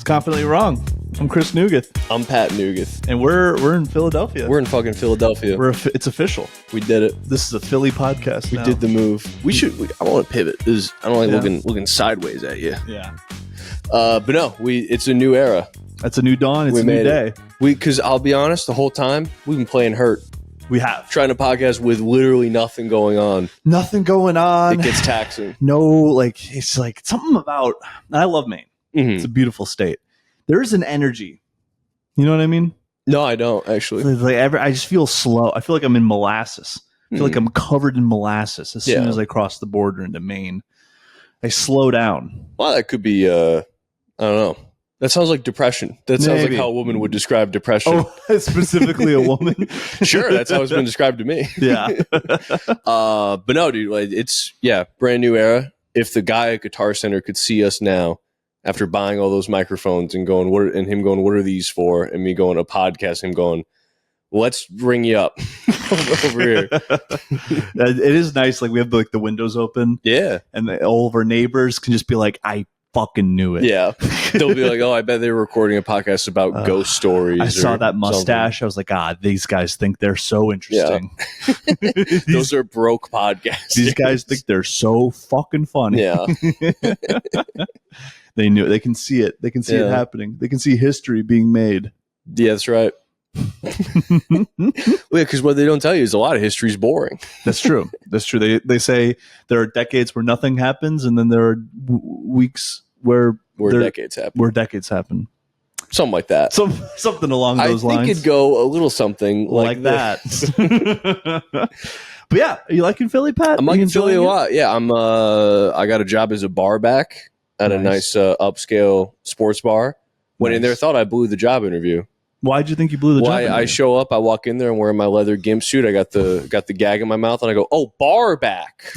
Confidently Wrong. I'm Chris Nougat. I'm Pat Nougat. And we're in Philadelphia. We're in fucking Philadelphia. It's official. We did it. This is a Philly podcast We now. did the move. I want to pivot. I don't like looking sideways at you. Yeah. But no, it's a new era. It's a new dawn. It's a new day. Because I'll be honest, the whole time we've been playing hurt. We have. Trying to podcast with literally nothing going on. Nothing going on. It gets taxing. No, it's like something about, I love Maine. Mm-hmm. It's a beautiful state. There's an energy. You know what I mean? No, I don't actually. I just feel slow. I feel like I'm in molasses. I feel like I'm covered in molasses as soon as I cross the border into Maine. I slow down. Well, that could be, I don't know. That sounds like depression. That sounds like how a woman would describe depression. Oh, specifically a woman? Sure, that's how it's been described to me. Yeah. But no, dude, it's brand new era. If the guy at Guitar Center could see us now, after buying all those microphones and going, what are these for? And me going, a podcast, him going, let's ring you up over here. It is nice. Like we have the windows open. Yeah. And all of our neighbors can just be like, I fucking knew it. Yeah. They'll be like, oh, I bet they were recording a podcast about ghost stories. I saw that mustache. Something. I was like, these guys think they're so interesting. Yeah. Those are broke podcasts. These guys think they're so fucking funny. Yeah. They knew it. They can see it. They can see it happening. They can see history being made. Yeah, that's right. Because what they don't tell you is a lot of history is boring. That's true. That's true. They say there are decades where nothing happens, and then there are weeks where decades happen. Something like that. Something along those lines. I think it'd go a little something like that. But yeah, are you liking Philly, Pat? I'm liking Philly a lot. Yeah, I got a job as a bar back at a nice upscale sports bar. Went in there, thought I blew the job interview. Why'd you think you blew the job interview? I show up, I walk in there, I'm wearing my leather gimp suit. I got the gag in my mouth, and I go, "Oh, bar back."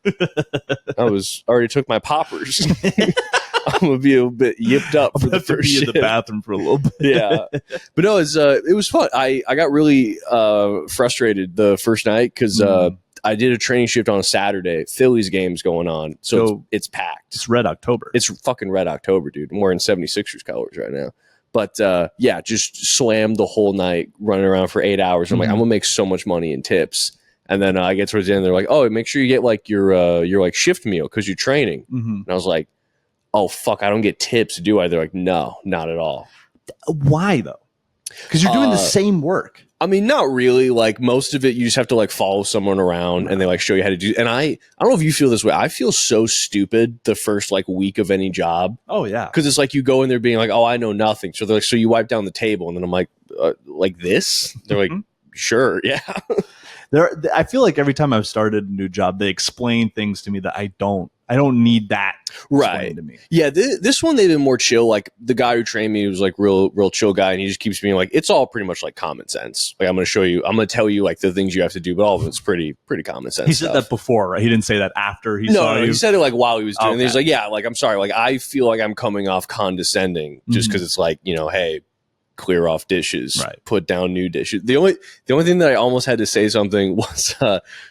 I already took my poppers. I'm gonna be a bit yipped up for the first shift. In the bathroom for a little bit. Yeah, but no, it was fun. I got really frustrated the first night because I did a training shift on a Saturday. Phillies game's going on, so it's packed. It's Red October. It's fucking Red October, dude. I'm wearing 76ers colors right now. But just slammed the whole night, running around for 8 hours. I'm like, I'm gonna make so much money in tips. And then I get towards the end, they're like, "Oh, make sure you get like your like shift meal because you're training." And I was like, "Oh fuck, I don't get tips, do I?" They're like, "No, not at all." Why though? Because you're doing the same work. I mean, not really. Like most of it, you just have to like follow someone around and they like show you how to do. And I don't know if you feel this way. I feel so stupid the first like week of any job. Oh yeah, because it's like you go in there being like, "Oh, I know nothing." So they're like, "So you wipe down the table," and then I'm like this. They're like, "Sure, yeah." I feel like every time I've started a new job, they explain things to me that I don't need that explained to me. Yeah, this one they've been more chill. Like the guy who trained me was like real chill guy, and he just keeps being like, it's all pretty much like common sense. Like I'm going to tell you like the things you have to do, but all of it's pretty common sense. He said that before, right? He didn't say that after he saw you. He said it like while he was doing it. He's like, yeah, like I'm sorry, like I feel like I'm coming off condescending just because it's like, hey, clear off dishes, put down new dishes. The only thing that I almost had to say something was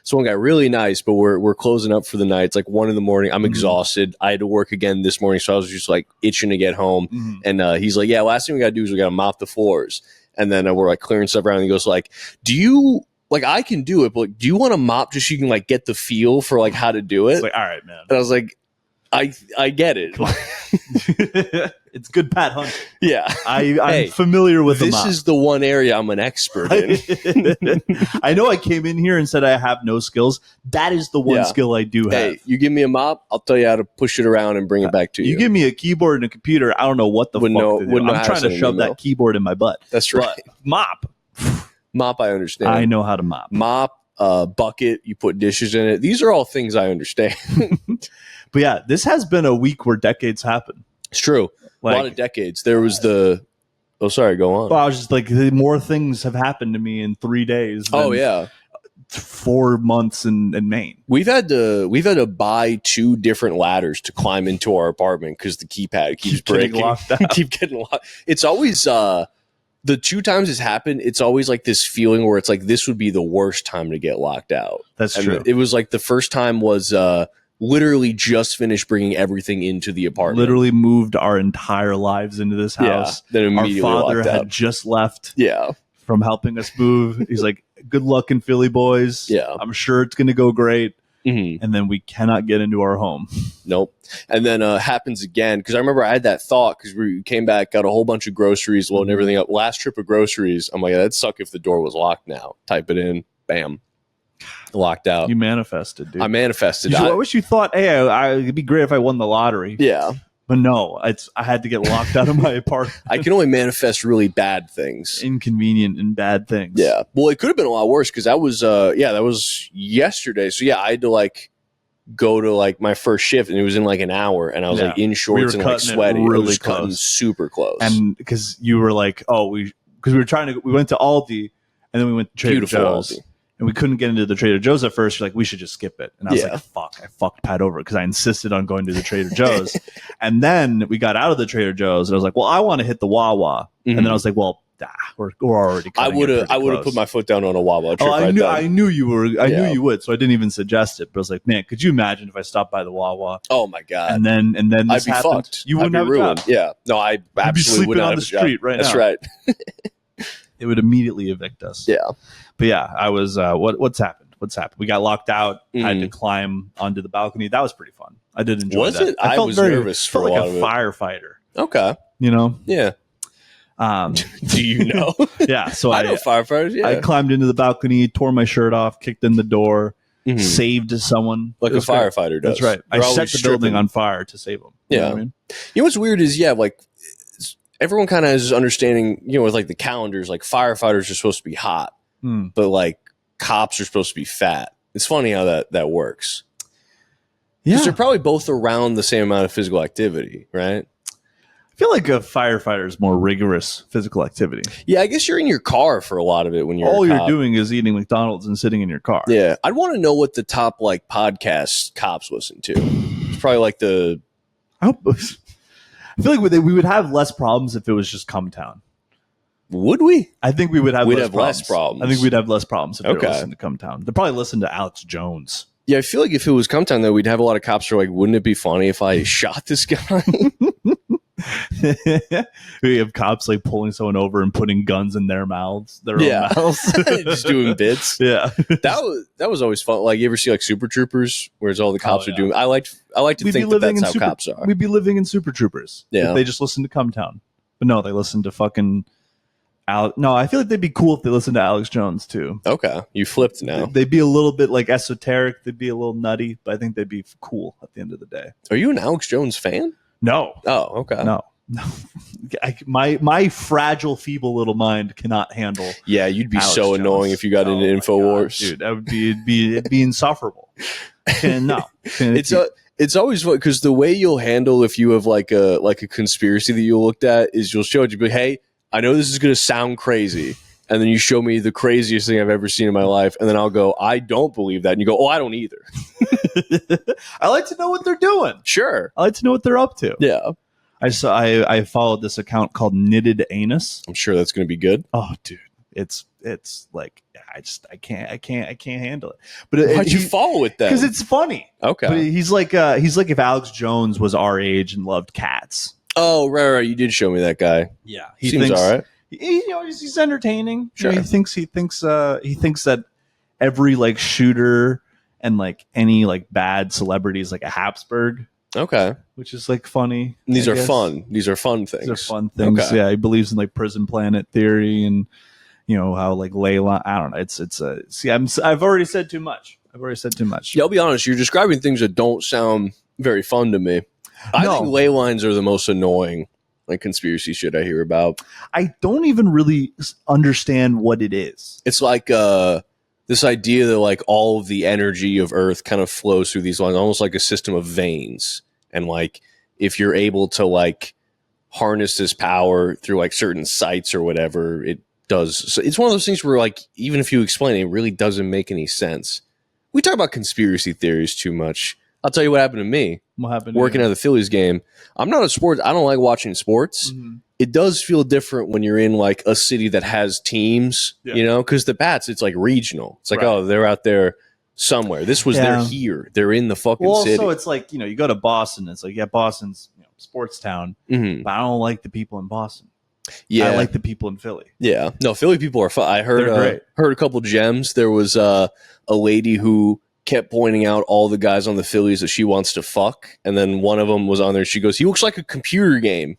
someone got really nice, but we're closing up for the night. It's like 1 a.m. I'm exhausted. I had to work again this morning, so I was just like itching to get home. And he's like, "Yeah, last thing we got to do is we got to mop the floors." And then we're like clearing stuff around. And he goes like, "Do you like I can do it, but do you want to mop just so you can like get the feel for like how to do it?" It's like, all right, man. And I was like, I get it. It's good Pat Hunt. Yeah. I'm familiar with this is the one area I'm an expert in. I know I came in here and said I have no skills. That is the one skill I do have. Hey, you give me a mop, I'll tell you how to push it around and bring it back to you. You give me a keyboard and a computer, I don't know what the fuck to do. I'm trying to shove that keyboard in my butt. That's right. But mop, I understand. I know how to mop. Mop, bucket, you put dishes in it. These are all things I understand. But yeah, this has been a week where decades happen. It's true. A lot of decades. There was go on. Well, I was just like, more things have happened to me in 3 days. Oh yeah. 4 months in Maine. We've had to buy 2 different ladders to climb into our apartment because the keypad keeps breaking. Keep getting locked. It's always the 2 times it's happened. It's always like this feeling where it's like this would be the worst time to get locked out. That's true. It was like the first time was literally just finished bringing everything into the apartment. Literally moved our entire lives into this house. Then immediately our father locked had up. just left. Yeah. From helping us move. He's like, good luck in Philly, boys. Yeah. I'm sure it's going to go great. Mm-hmm. And then we cannot get into our home. Nope. And then happens again, because I remember I had that thought, because we came back, got a whole bunch of groceries, loading everything up. Last trip of groceries, I'm like, that'd suck if the door was locked now. Type it in. Bam. Locked out. You manifested, dude. I manifested. I wish you thought, hey, it'd be great if I won the lottery. Yeah. But no, I had to get locked out of my apartment. I can only manifest really bad things. Inconvenient and bad things. Yeah. Well, it could have been a lot worse, because that was yesterday. So yeah, I had to like go to like my first shift, and it was in like an hour, and I was like in shorts and like sweaty. Really it was close. cutting super close. And because you were like, we went to Aldi, and then we went to Trader Joe's. Aldi. And we couldn't get into the Trader Joe's at first. You're like, we should just skip it. And I was like, fuck, I fucked Pat over because I insisted on going to the Trader Joe's. And then we got out of the Trader Joe's, and I was like, well, I want to hit the Wawa. Mm-hmm. And then I was like, well, we're already. I would have put my foot down on a Wawa. I knew you were. I knew you would. So I didn't even suggest it. But I was like, man, could you imagine if I stopped by the Wawa? Oh my god! And then I'd be happened. Fucked. You wouldn't have ruined. A job. Yeah. No, I absolutely would not on the street right That's now. right. It would immediately evict us. Yeah. But yeah, I was. What's happened? We got locked out. I had to climb onto the balcony. That was pretty fun. I did enjoy was that. Was it? I was nervous for like a lot of it. Firefighter. Okay. You know? Yeah. Do you know? Yeah. So I know firefighters. Yeah. I climbed into the balcony, tore my shirt off, kicked in the door, saved someone. Like a firefighter does. That's right. They're I set the building on fire to save them. Yeah. You know what I mean? You know what's weird is, like, everyone kind of has this understanding, with like the calendars, like firefighters are supposed to be hot, but like cops are supposed to be fat. It's funny how that works. Yeah. Because they're probably both around the same amount of physical activity, right? I feel like a firefighter is more rigorous physical activity. Yeah, I guess you're in your car for a lot of it when you're all you're doing is eating McDonald's and sitting in your car. Yeah. I'd want to know what the top like podcasts cops listen to. It's probably like I feel like we would have less problems if it was just Come Town. Would we? I think we would have less problems. I think we'd have less problems if they were listening to Come Town. They'd probably listen to Alex Jones. Yeah, I feel like if it was Come Town, though, we'd have a lot of cops who are like, wouldn't it be funny if I shot this guy? We have cops like pulling someone over and putting guns in their mouths. Own mouths. Just doing bits. Yeah. That was always fun. Like, you ever see like Super Troopers, where all the cops are doing? I like to think that's how cops are. We'd be living in Super Troopers. Yeah. If they just listened to Come Town. But no, they listen to fucking No, I feel like they'd be cool if they listened to Alex Jones too. Okay, you flipped now. They'd be a little bit like esoteric. They'd be a little nutty, but I think they'd be cool at the end of the day. Are you an Alex Jones fan? No. Oh, okay. No. My fragile, feeble little mind cannot handle. Yeah, you'd be Alex so Jones. annoying if you got into InfoWars, dude. That would be it'd be insufferable. It's always fun because the way you'll handle if you have like a conspiracy that you looked at is you'll show it. You be, hey, I know this is going to sound crazy. And then you show me the craziest thing I've ever seen in my life. And then I'll go, I don't believe that. And you go, oh, I don't either. I like to know what they're doing. Sure. I like to know what they're up to. Yeah. I followed this account called Knitted Anus. I'm sure that's going to be good. Oh, dude. It's like, I can't handle it. But why'd you follow it then? Because it's funny. Okay. But he's like if Alex Jones was our age and loved cats. Oh, right. You did show me that guy. Yeah. He seems all right. He's entertaining. Sure. He thinks that every like shooter and like any like bad celebrity is like a Habsburg. Okay. Which is like funny. These are fun. These are fun things. These are fun things. Okay. Yeah. He believes in like prison planet theory and how like Layla. I don't know. I've already said too much. Yeah, I'll be honest. You're describing things that don't sound very fun to me. I think ley lines are the most annoying, like conspiracy shit I hear about. I don't even really understand what it is. It's like this idea that like all of the energy of Earth kind of flows through these lines, almost like a system of veins. And like if you're able to like harness this power through like certain sites or whatever, it does. So it's one of those things where like even if you explain it, it really doesn't make any sense. We talk about conspiracy theories too much. I'll tell you what happened to me. What happened? Working at the Phillies game. I'm not a sports. I don't like watching sports. Mm-hmm. It does feel different when you're in like a city that has teams, because the bats, it's like regional. It's like, oh, they're out there somewhere. This was they're here. They're in the fucking city. Also, it's like, you go to Boston. It's like, yeah, Boston's sports town, but I don't like the people in Boston. Yeah, I like the people in Philly. Yeah, no, Philly people are fun. I heard a couple gems. There was a lady who kept pointing out all the guys on the Phillies that she wants to fuck, and then one of them was on there. She goes, "He looks like a computer game."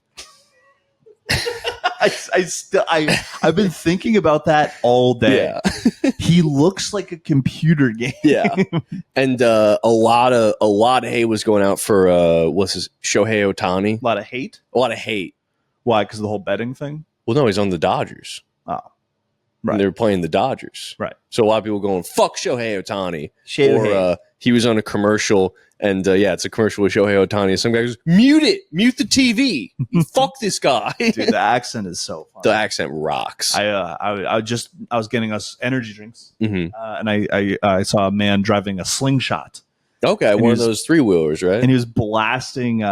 I've been thinking about that all day. Yeah. He looks like a computer game. Yeah, and a lot of hate was going out for what's his Shohei Ohtani. A lot of hate. Why? Because of the whole betting thing. Well, no, he's on the Dodgers. Oh, right. And they were playing the Dodgers. Right. So a lot of people going, "Fuck Shohei Ohtani." Or he was on a commercial. And it's a commercial with Shohei Ohtani. Some guy goes, "Mute it, mute the TV. Fuck this guy." Dude, the accent is so funny. The accent rocks. I was getting us energy drinks, and I saw a man driving a slingshot. Okay, one of those 3-wheelers, right? And he was blasting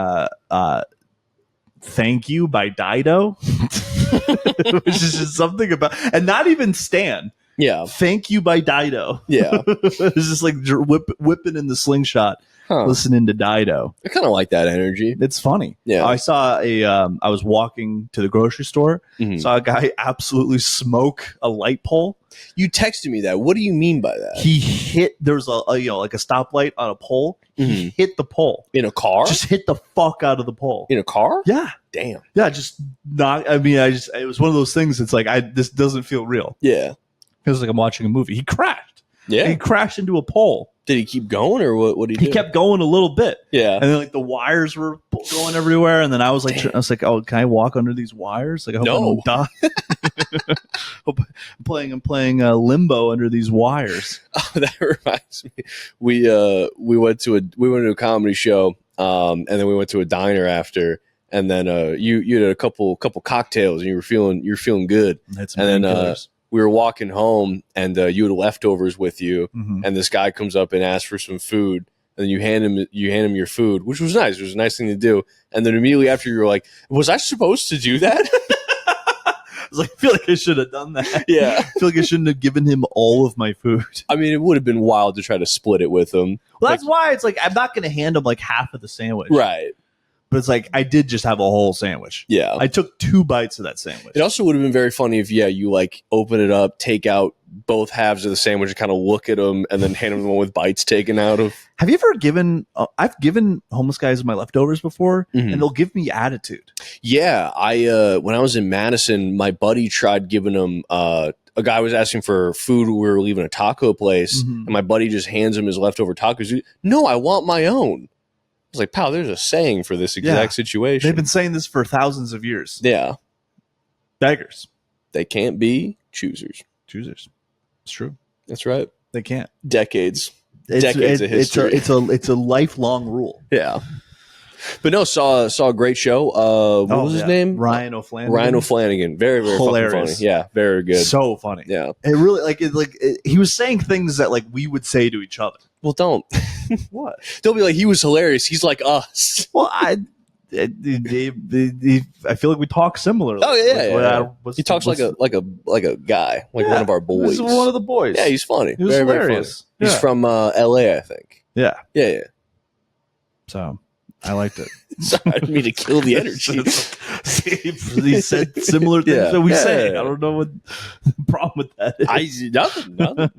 "Thank You" by Dido, which is just something about, and not even Stan. Yeah, "Thank You" by Dido. Yeah, it's just like whipping in the slingshot. Listening to Dido. I kind of like that energy. It's funny. Yeah. I saw I was walking to the grocery store, saw a guy absolutely smoke a light pole. You texted me that. What do you mean by that? He hit, there was like a stoplight on a pole. He hit the pole. In a car? Just hit the fuck out of the pole. In a car? Yeah. Damn. Yeah, just not, it was one of those things. It's like, this doesn't feel real. Yeah. It feels like I'm watching a movie. He crashed. Yeah. He crashed into a pole. Did he keep going, or what did he do? He kept going a little bit. Yeah. And then like the wires were going everywhere. And then I was like, oh, can I walk under these wires? Like, I hope I don't die. I'm playing limbo under these wires. Oh, that reminds me. We went to a comedy show, and then we went to a diner after. And then you had a couple cocktails, and you're feeling good. And then we were walking home, and you had leftovers with you, and this guy comes up and asks for some food, and then you hand him your food, which was nice. It was a nice thing to do. And then immediately after, you were like, "Was I supposed to do that?" I was like, I feel like I should have done that. Yeah, I feel like I shouldn't have given him all of my food. I mean, it would have been wild to try to split it with him. Well, that's why it's like I'm not going to hand him like half of the sandwich, right? But it's like I did just have a whole sandwich. Yeah. I took 2 bites of that sandwich. It also would have been very funny if, you like open it up, take out both halves of the sandwich and kind of look at them and then hand them the one with bites taken out of. Have you ever given, I've given homeless guys my leftovers before, and they'll give me attitude. Yeah. When I was in Madison, my buddy tried giving them, a guy was asking for food. We were leaving a taco place, and my buddy just hands him his leftover tacos. "No, I want my own." I was like, "Pal, there's a saying for this exact situation." They've been saying this for thousands of years. Yeah. Beggars. They can't be choosers. It's true. That's right. They can't. Decades of history. It's a lifelong rule. Yeah. But no, saw a great show. What was his name? Ryan O'Flanagan. Ryan O'Flanagan. Very, very hilarious. Funny. Yeah, very good. So funny. Yeah. It really he was saying things that like we would say to each other. Well, don't. What? Don't be like, he was hilarious. He's like us. Well, I feel like we talk similarly. Oh yeah. He talks like a guy, like one of our boys. He's one of the boys. Yeah, he's funny. He was very, hilarious. Very funny. He's from LA, I think. Yeah. Yeah. So I liked it. Sorry, I didn't mean to kill the energy. He said similar things that we say. I don't know what the problem with that is. Nothing. But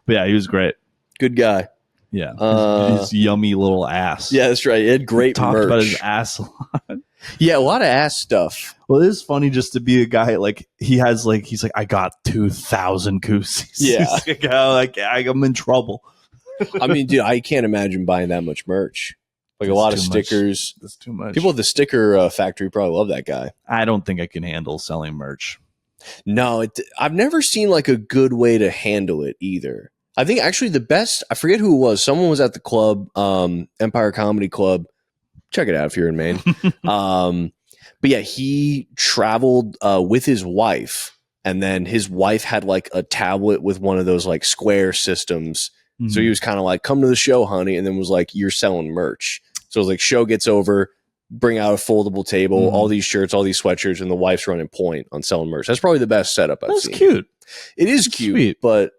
yeah, he was great. Good guy. Yeah. His yummy little ass. Yeah, that's right. He had great Talked merch. about his ass a lot. Yeah, a lot of ass stuff. Well, it is funny just to be a guy like he's like, I got 2,000 koozies. Yeah. I'm in trouble. I mean, dude, I can't imagine buying that much merch. Like a lot of stickers. That's too much. People at the sticker factory probably love that guy. I don't think I can handle selling merch. No, I've never seen like a good way to handle it either. I think actually the best, I forget who it was. Someone was at the club, Empire Comedy Club. Check it out if you're in Maine. But yeah, he traveled with his wife, and then his wife had like a tablet with one of those like Square systems. Mm-hmm. So he was kind of like, "Come to the show, honey," and then was like, "You're selling merch." So it was like, show gets over, bring out a foldable table, all these shirts, all these sweatshirts, and the wife's running point on selling merch. That's probably the best setup I've seen. That's cute. It is cute, sweet. But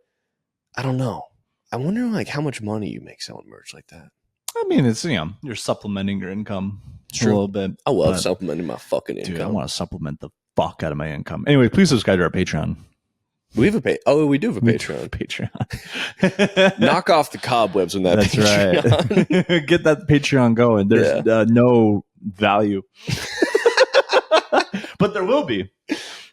I don't know. I wonder like how much money you make selling merch like that. I mean, it's, you're supplementing your income a little bit. I love supplementing my fucking income. Dude, I want to supplement the fuck out of my income. Anyway, please subscribe to our Patreon. We have a we do have a Patreon. Patreon. Knock off the cobwebs on that. That's Patreon. Right. Get that Patreon going. There's no value, but there will be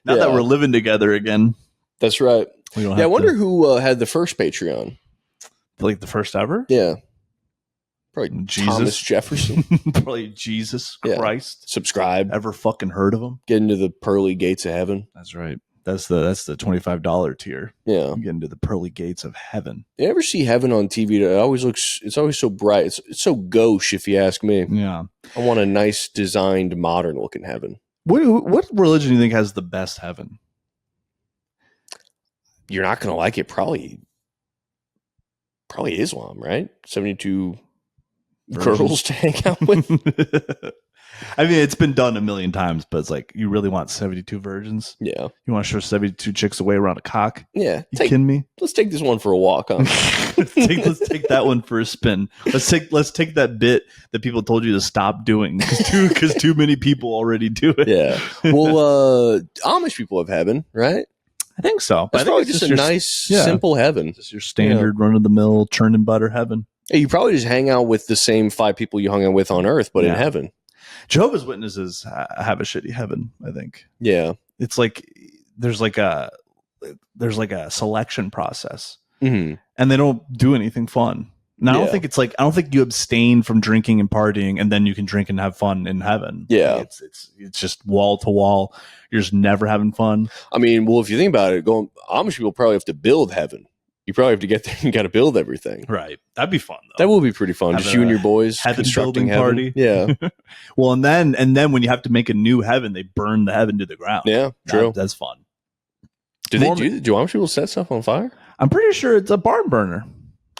now that we're living together again. That's right. I wonder who had the first Patreon. Like the first ever? Yeah. Probably Jesus. Thomas Jefferson. Probably Jesus Christ. Subscribe. Ever fucking heard of him? Get into the pearly gates of heaven. That's right. That's the $25 tier. Yeah. Get into the pearly gates of heaven. You ever see heaven on TV? It's always so bright. It's so gauche, if you ask me. Yeah. I want a nice, designed, modern looking heaven. What religion do you think has the best heaven? You're not going to like it. Probably Islam, right? 72 girls to hang out with. I mean, it's been done a million times, but it's like, you really want 72 virgins? Yeah. You want to show 72 chicks away around a cock? Yeah. You kidding me? Let's take this one for a walk, huh? let's take that one for a spin. Let's take that bit that people told you to stop doing because too many people already do it. Yeah. Well, Amish people have heaven, right? I think so. That's probably just a nice, simple heaven. Just your standard run-of-the-mill churn and butter heaven. Yeah, you probably just hang out with the same 5 people you hung out with on Earth, but in heaven. Jehovah's Witnesses have a shitty heaven, I think. Yeah. It's like there's like a selection process, and they don't do anything fun. And I don't think I don't think you abstain from drinking and partying, and then you can drink and have fun in heaven. Yeah, like it's just wall to wall. You're just never having fun. I mean, well, if you think about it, Amish people probably have to build heaven. You probably have to get there and got to build everything. Right. That'd be fun, though. That will be pretty fun. Just you and your boys constructing heaven. Party. Yeah. Well, and then when you have to make a new heaven, they burn the heaven to the ground. Yeah, true. That's fun. Do Amish people set stuff on fire? I'm pretty sure it's a barn burner.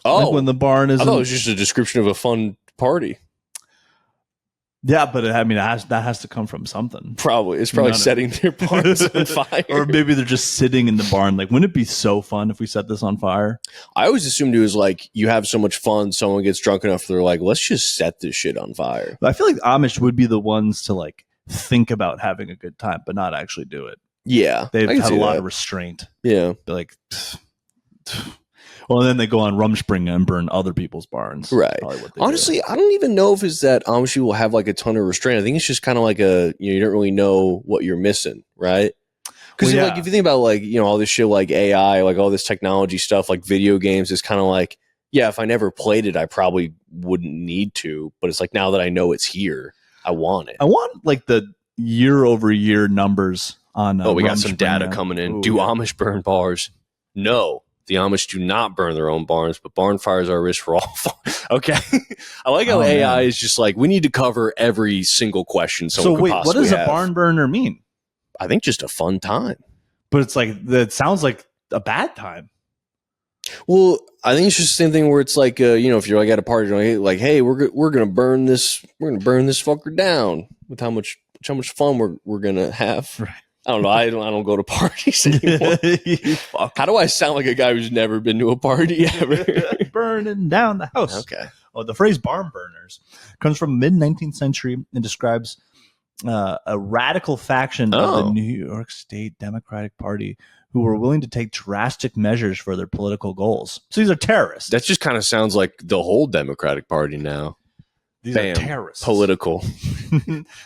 Oh. Like when the barn is... I thought it was just a description of a fun party. Yeah, but that has to come from something. Probably. It's probably setting their barns on fire. Or maybe they're just sitting in the barn. Like, wouldn't it be so fun if we set this on fire? I always assumed it was like, you have so much fun, someone gets drunk enough, they're like, let's just set this shit on fire. But I feel like Amish would be the ones to like think about having a good time, but not actually do it. Yeah. They've had a lot of restraint. Yeah. They're like... Well, and then they go on Rumspringa and burn other people's barns. Right. Honestly, I don't even know if it's that Amish people have like a ton of restraint. I think it's just kind of like you don't really know what you're missing, right? Because like if you think about like, all this shit like AI, like all this technology stuff, like video games, is kind of like, yeah, if I never played it, I probably wouldn't need to. But it's like, now that I know it's here, I want it. I want like the year-over-year numbers on we got some data coming in. Do Amish burn bars? No. The Amish do not burn their own barns, but barn fires are a risk for all. Okay. I like how AI is just like, we need to cover every single question. So wait, what does a barn burner mean? I think just a fun time. But it's like, that sounds like a bad time. Well, I think it's just the same thing where it's like, if you're like at a party, like, hey, we're gonna burn this fucker down with how much fun we're gonna have. Right. I don't know. I don't go to parties anymore. How do I sound like a guy who's never been to a party ever? Burning down the house. Okay. Well, the phrase barn burners comes from mid-19th century and describes a radical faction of the New York State Democratic Party who were willing to take drastic measures for their political goals. So these are terrorists. That just kind of sounds like the whole Democratic Party now. These are terrorists. Political.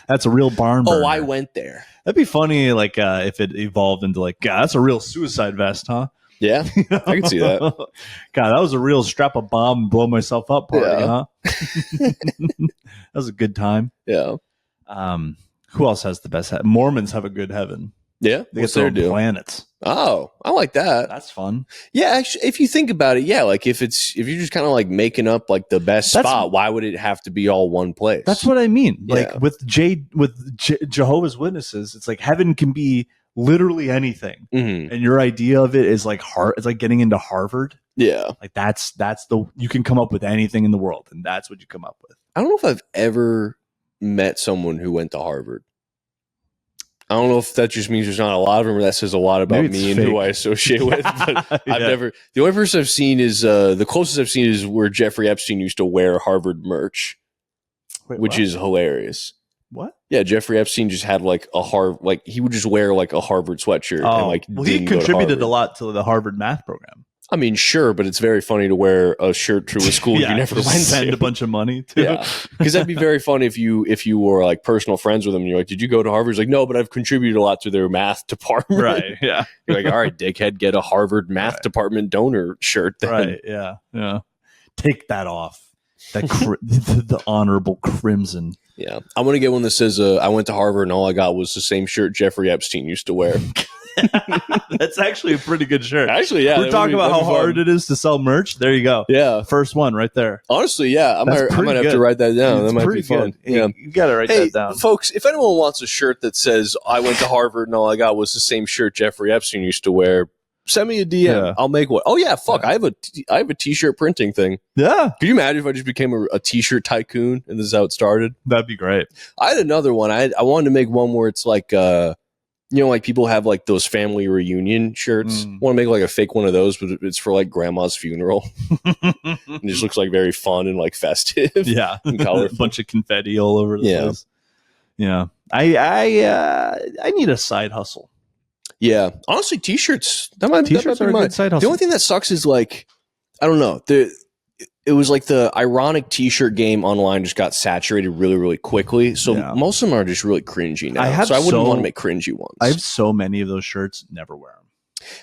That's a real barn burner. Oh, I went there. That'd be funny, like if it evolved into like, God, that's a real suicide vest, huh? Yeah, I can see that. God, that was a real strap a bomb and blow myself up party, huh? That was a good time. Yeah. Who else has the best heaven? Mormons have a good heaven. Yeah, they get their own planets. Oh, I like that. That's fun. Yeah, actually, if you think about it, yeah, like if you're just kind of like making up like the best spot, why would it have to be all one place? That's what I mean. Yeah. Like with Jehovah's Witnesses, it's like heaven can be literally anything, and your idea of it is like it's like getting into Harvard. Yeah, like that's you can come up with anything in the world, and that's what you come up with. I don't know if I've ever met someone who went to Harvard. I don't know if that just means there's not a lot of them, or that says a lot about me and who I associate with. But I've never. The only person I've seen is the closest I've seen is where Jeffrey Epstein used to wear Harvard merch, which is hilarious. What? Yeah, Jeffrey Epstein just had like he would just wear like a Harvard sweatshirt. And like, he contributed a lot to the Harvard math program. I mean, sure, but it's very funny to wear a shirt to a school you never went to. Send a bunch of money to. Yeah, because that'd be very funny if you were like personal friends with him. And you're like, did you go to Harvard? He's like, no, but I've contributed a lot to their math department. Right. Yeah. You're like, all right, dickhead, get a Harvard math department donor shirt. Then. Right. Yeah. Yeah. Take that off. That the honorable crimson. Yeah, I'm gonna get one that says, "I went to Harvard and all I got was the same shirt Jeffrey Epstein used to wear." That's actually a pretty good shirt. Actually, yeah. We're talking about how hard it is to sell merch. There you go. Yeah, first one right there. Honestly, yeah, I might have to write that down. That might be fun. Yeah, you got to write that down, folks. If anyone wants a shirt that says "I went to Harvard and all I got was the same shirt Jeffrey Epstein used to wear," send me a DM. Yeah. I'll make one. Oh yeah, fuck. Yeah. I have a t-shirt printing thing. Yeah. Could you imagine if I just became a t-shirt tycoon and this is how it started? That'd be great. I had another one. I wanted to make one where it's like like people have like those family reunion shirts. I want to make like a fake one of those, but it's for like grandma's funeral. It just looks like very fun and like festive. Yeah. And colorful. A bunch of confetti all over the place. Yeah. I need a side hustle. Yeah, honestly, t-shirts. That might be a good side hustle. The only thing that sucks is like, I don't know. It was like the ironic t-shirt game online just got saturated really, really quickly. So most of them are just really cringy now. I wouldn't want to make cringy ones. I have so many of those shirts. Never wear them.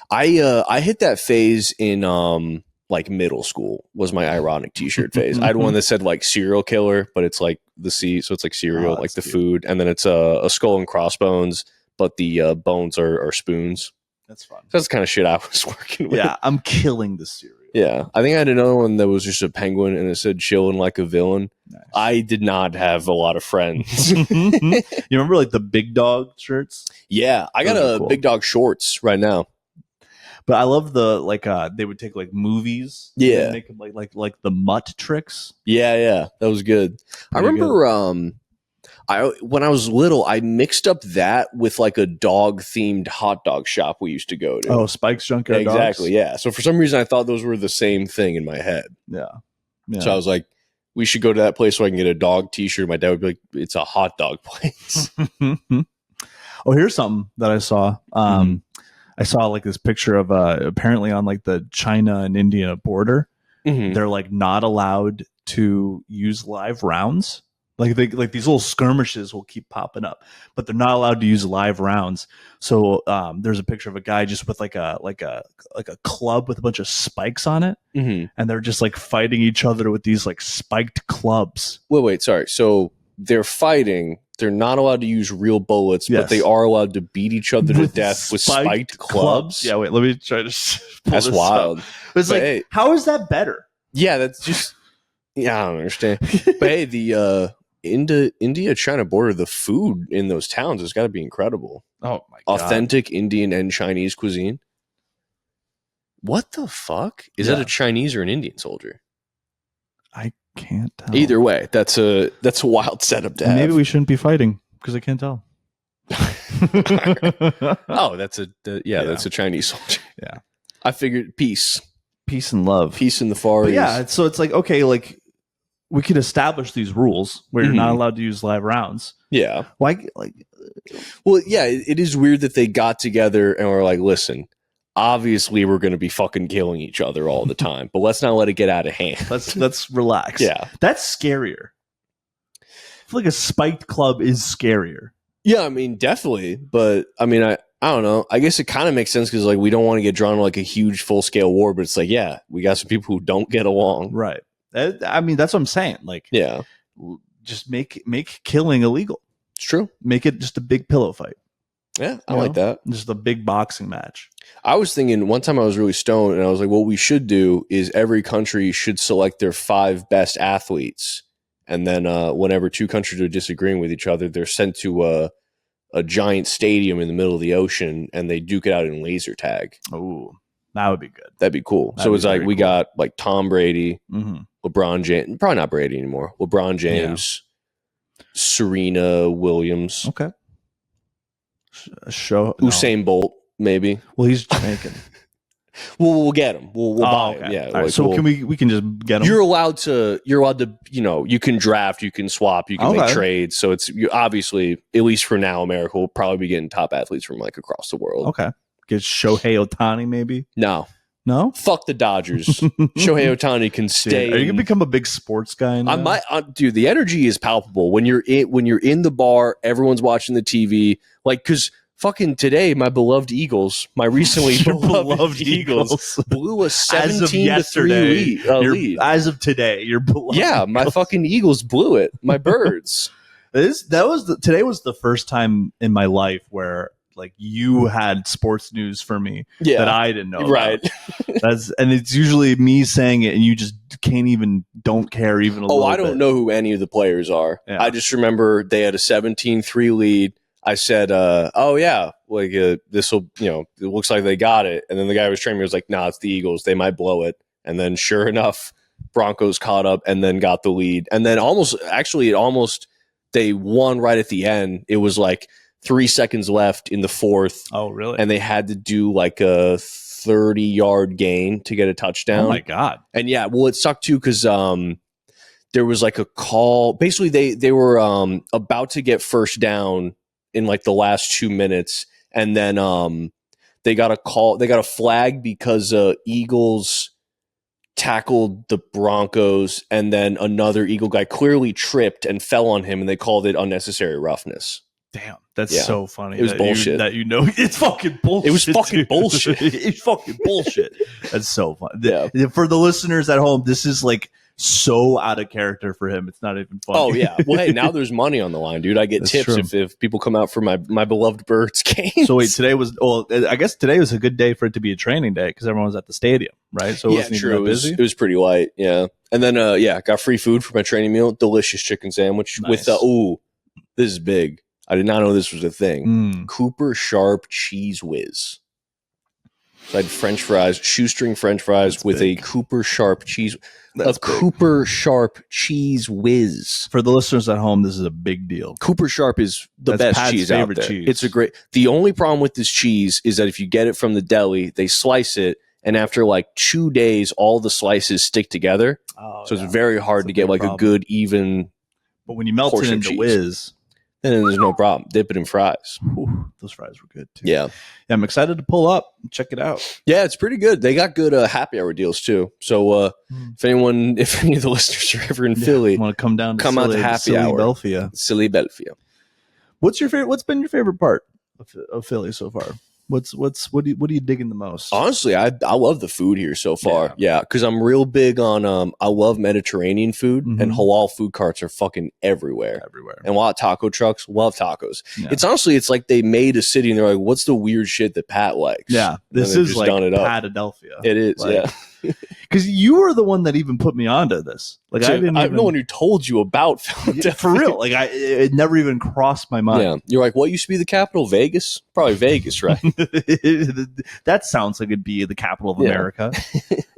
I hit that phase in like middle school. Was my ironic t-shirt phase. I had one that said like serial killer, but it's like the C, so it's like cereal, like the food, and then it's a skull and crossbones. But the bones are spoons. That's fun. That's the kind of shit I was working with. Yeah, I'm killing the cereal. Yeah, I think I had another one that was just a penguin and it said "chilling like a villain." Nice. I did not have a lot of friends. You remember like the Big Dog shirts? Yeah, I got a Big Dog shorts right now. But I love the they would take like movies, and make them like the mutt tricks. Yeah, that was good. I remember when I was little, I mixed up that with like a dog themed hot dog shop we used to go to. Oh, Spike's Junkyard Dogs? Exactly, yeah. So for some reason, I thought those were the same thing in my head. Yeah. So I was like, we should go to that place so I can get a dog t-shirt. My dad would be like, it's a hot dog place. Oh, here's something that I saw. I saw like this picture of apparently on like the China and India border. They're like not allowed to use live rounds. Like these little skirmishes will keep popping up, but they're not allowed to use live rounds. So there's a picture of a guy just with like a club with a bunch of spikes on it, and they're just like fighting each other with these like spiked clubs. Wait, sorry. So they're fighting. They're not allowed to use real bullets, but they are allowed to beat each other to death with spiked clubs. Yeah, wait. Let me try to. That's wild. It's like, hey, how is that better? Yeah, that's just. Yeah, I don't understand. But hey, the India-China border, the food in those towns has got to be incredible. Oh my god. Authentic Indian and Chinese cuisine. What the fuck? Is that a Chinese or an Indian soldier? I can't tell. Either way, that's a wild setup to have. Maybe we shouldn't be fighting because I can't tell. Oh, that's a Chinese soldier. Yeah. I figured peace and love. Peace in the Far East. Yeah, so it's like, okay, like we could establish these rules where you're not allowed to use live rounds. Yeah. Well, yeah, it is weird that they got together and were like, listen, obviously we're going to be fucking killing each other all the time, but let's not let it get out of hand. Let's relax. Yeah. That's scarier. I feel like a spiked club is scarier. Yeah, I mean, definitely. But I mean, I don't know. I guess it kind of makes sense because like we don't want to get drawn to like a huge full scale war, but it's like, yeah, we got some people who don't get along. Right. I mean, that's what I'm saying. Like, yeah, just make killing illegal. It's true. Make it just a big pillow fight. Yeah, I like that. Just a big boxing match. I was thinking one time I was really stoned and I was like, what we should do is every country should select their 5 best athletes. And then whenever 2 countries are disagreeing with each other, they're sent to a giant stadium in the middle of the ocean and they duke it out in laser tag. Oh, that would be good. That'd be cool. So it's like we got like Tom Brady, LeBron James, probably not Brady anymore. LeBron James, Serena Williams. Okay. Usain Bolt, maybe. Well, he's Jamaican. We'll get him. We'll buy him. Yeah. All right, so can we can just get him? You're allowed to. You can draft. You can swap. You can make trades. So obviously, at least for now, America will probably be getting top athletes from like across the world. Okay. Get Shohei Ohtani, maybe. No. Fuck the Dodgers. Shohei Ohtani can stay. Dude, are you gonna become a big sports guy now? I might. Dude, the energy is palpable when you're in the bar. Everyone's watching the TV. Like, because fucking today, my beloved Eagles, my recently beloved Eagles, blew a 17-3 lead. As of today, your beloved. Yeah, my fucking Eagles blew it. My birds. Today was the first time in my life where like you had sports news for me that I didn't know. Right. And it's usually me saying it and you just don't care even a little bit. I don't know who any of the players are. Yeah. I just remember they had a 17-3 lead. I said, this will, it looks like they got it. And then the guy who was training me was like, nah, it's the Eagles. They might blow it. And then sure enough, Broncos caught up and then got the lead. And then they won right at the end. It was like 3 seconds left in the fourth. Oh, really? And they had to do like a 30-yard gain to get a touchdown. Oh, my God. And yeah, well, it sucked too because there was like a call. Basically, they were about to get first down in like the last 2 minutes. And then they got a flag because Eagles tackled the Broncos. And then another Eagle guy clearly tripped and fell on him. And they called it unnecessary roughness. Damn, that's so funny. It was bullshit. It's fucking bullshit. It was fucking bullshit. It's fucking bullshit. That's so fun. Yeah. For the listeners at home, this is like so out of character for him. It's not even funny. Oh yeah. Well, hey, now there's money on the line, dude. I get tips if people come out for my beloved Birds game. So wait, I guess today was a good day for it to be a training day because everyone was at the stadium, right? So it wasn't even that busy. It was pretty light. Yeah. And then got free food for my training meal. Delicious chicken sandwich with this is big. I did not know this was a thing. Cooper Sharp Cheese Whiz. So I had French fries, shoestring French fries with a Cooper Sharp cheese. Cooper Sharp Cheese Whiz. For the listeners at home, this is a big deal. Cooper Sharp is the best Pat's cheese out there. Cheese. It's the only problem with this cheese is that if you get it from the deli, they slice it, and after like 2 days, all the slices stick together. So it's very hard to get like a good, even. But when you melt it into Whiz, then there's no problem. Dip it in fries. Ooh, those fries were good too. Yeah, I'm excited to pull up and check it out. Yeah, it's pretty good. They got good happy hour deals too. So if any of the listeners are ever in Philly, want to come down, out to happy hour. Philadelphia. What's been your favorite part of Philly so far? What are you digging the most? Honestly, I love the food here so far. Yeah, because I'm real big on I love Mediterranean food, and halal food carts are fucking everywhere. And a lot of taco trucks. Love tacos. Yeah. It's like they made a city and they're like, what's the weird shit that Pat likes? Yeah, this is like Patadelphia. It is, yeah. Because you were the one that even put me onto this. Like I'm the one who told you about Philadelphia. For real. Like it never even crossed my mind. Yeah. You're like, what used to be the capital? Vegas? Probably Vegas, right? That sounds like it'd be the capital of America.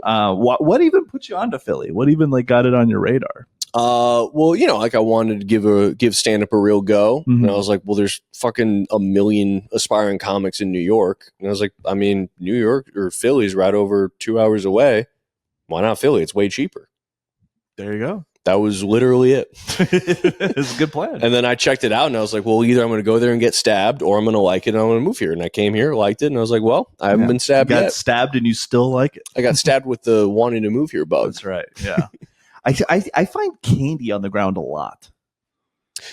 What even put you onto Philly? What even like got it on your radar? Well, I wanted to give stand-up a real go. And I was like, well, there's fucking a million aspiring comics in New York. And I was like, I mean, New York or Philly's right over 2 hours away. Why not Philly? It's way cheaper. There you go. That was literally it. It's a good plan. And then I checked it out and I was like, well, either I'm going to go there and get stabbed or I'm going to like it and I'm going to move here. And I came here, liked it. And I was like, well, I haven't been stabbed yet. You got stabbed and you still like it? I got stabbed with the wanting to move here bug. That's right. Yeah. I find candy on the ground a lot.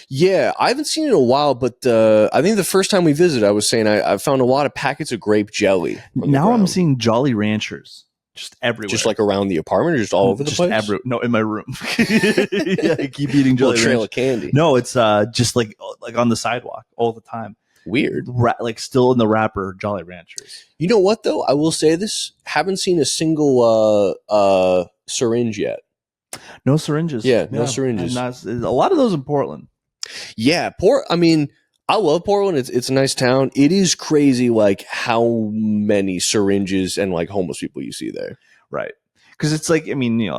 Yeah, I haven't seen it in a while, but I think the first time we visited, I was saying I found a lot of packets of grape jelly. Now I'm seeing Jolly Ranchers just everywhere. Just like around the apartment or just all over the place? No, in my room. Yeah, I keep eating Jolly Ranchers. Trail of candy. No, it's just like on the sidewalk all the time. Weird. Like still in the wrapper, Jolly Ranchers. You know what, though? I will say this. Haven't seen a single syringe yet. No syringes. Yeah, no syringes. A lot of those in Portland. Yeah, I mean, I love Portland. It's a nice town. It is crazy, like how many syringes and like homeless people you see there. Right. Because it's like, I mean,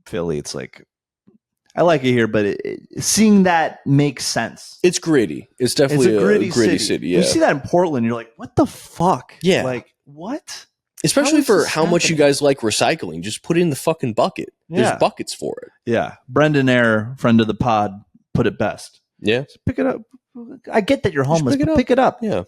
Philly. It's like, I like it here, but seeing that makes sense. It's gritty. It's definitely a gritty city. Yeah. You see that in Portland, you're like, what the fuck? Yeah. Like, what? Especially for how much you guys like recycling. Just put it in the fucking bucket. There's buckets for it. Yeah. Brendan Eyre, friend of the pod, put it best. Yeah. Just pick it up. I get that you're homeless, but pick it up. Yeah.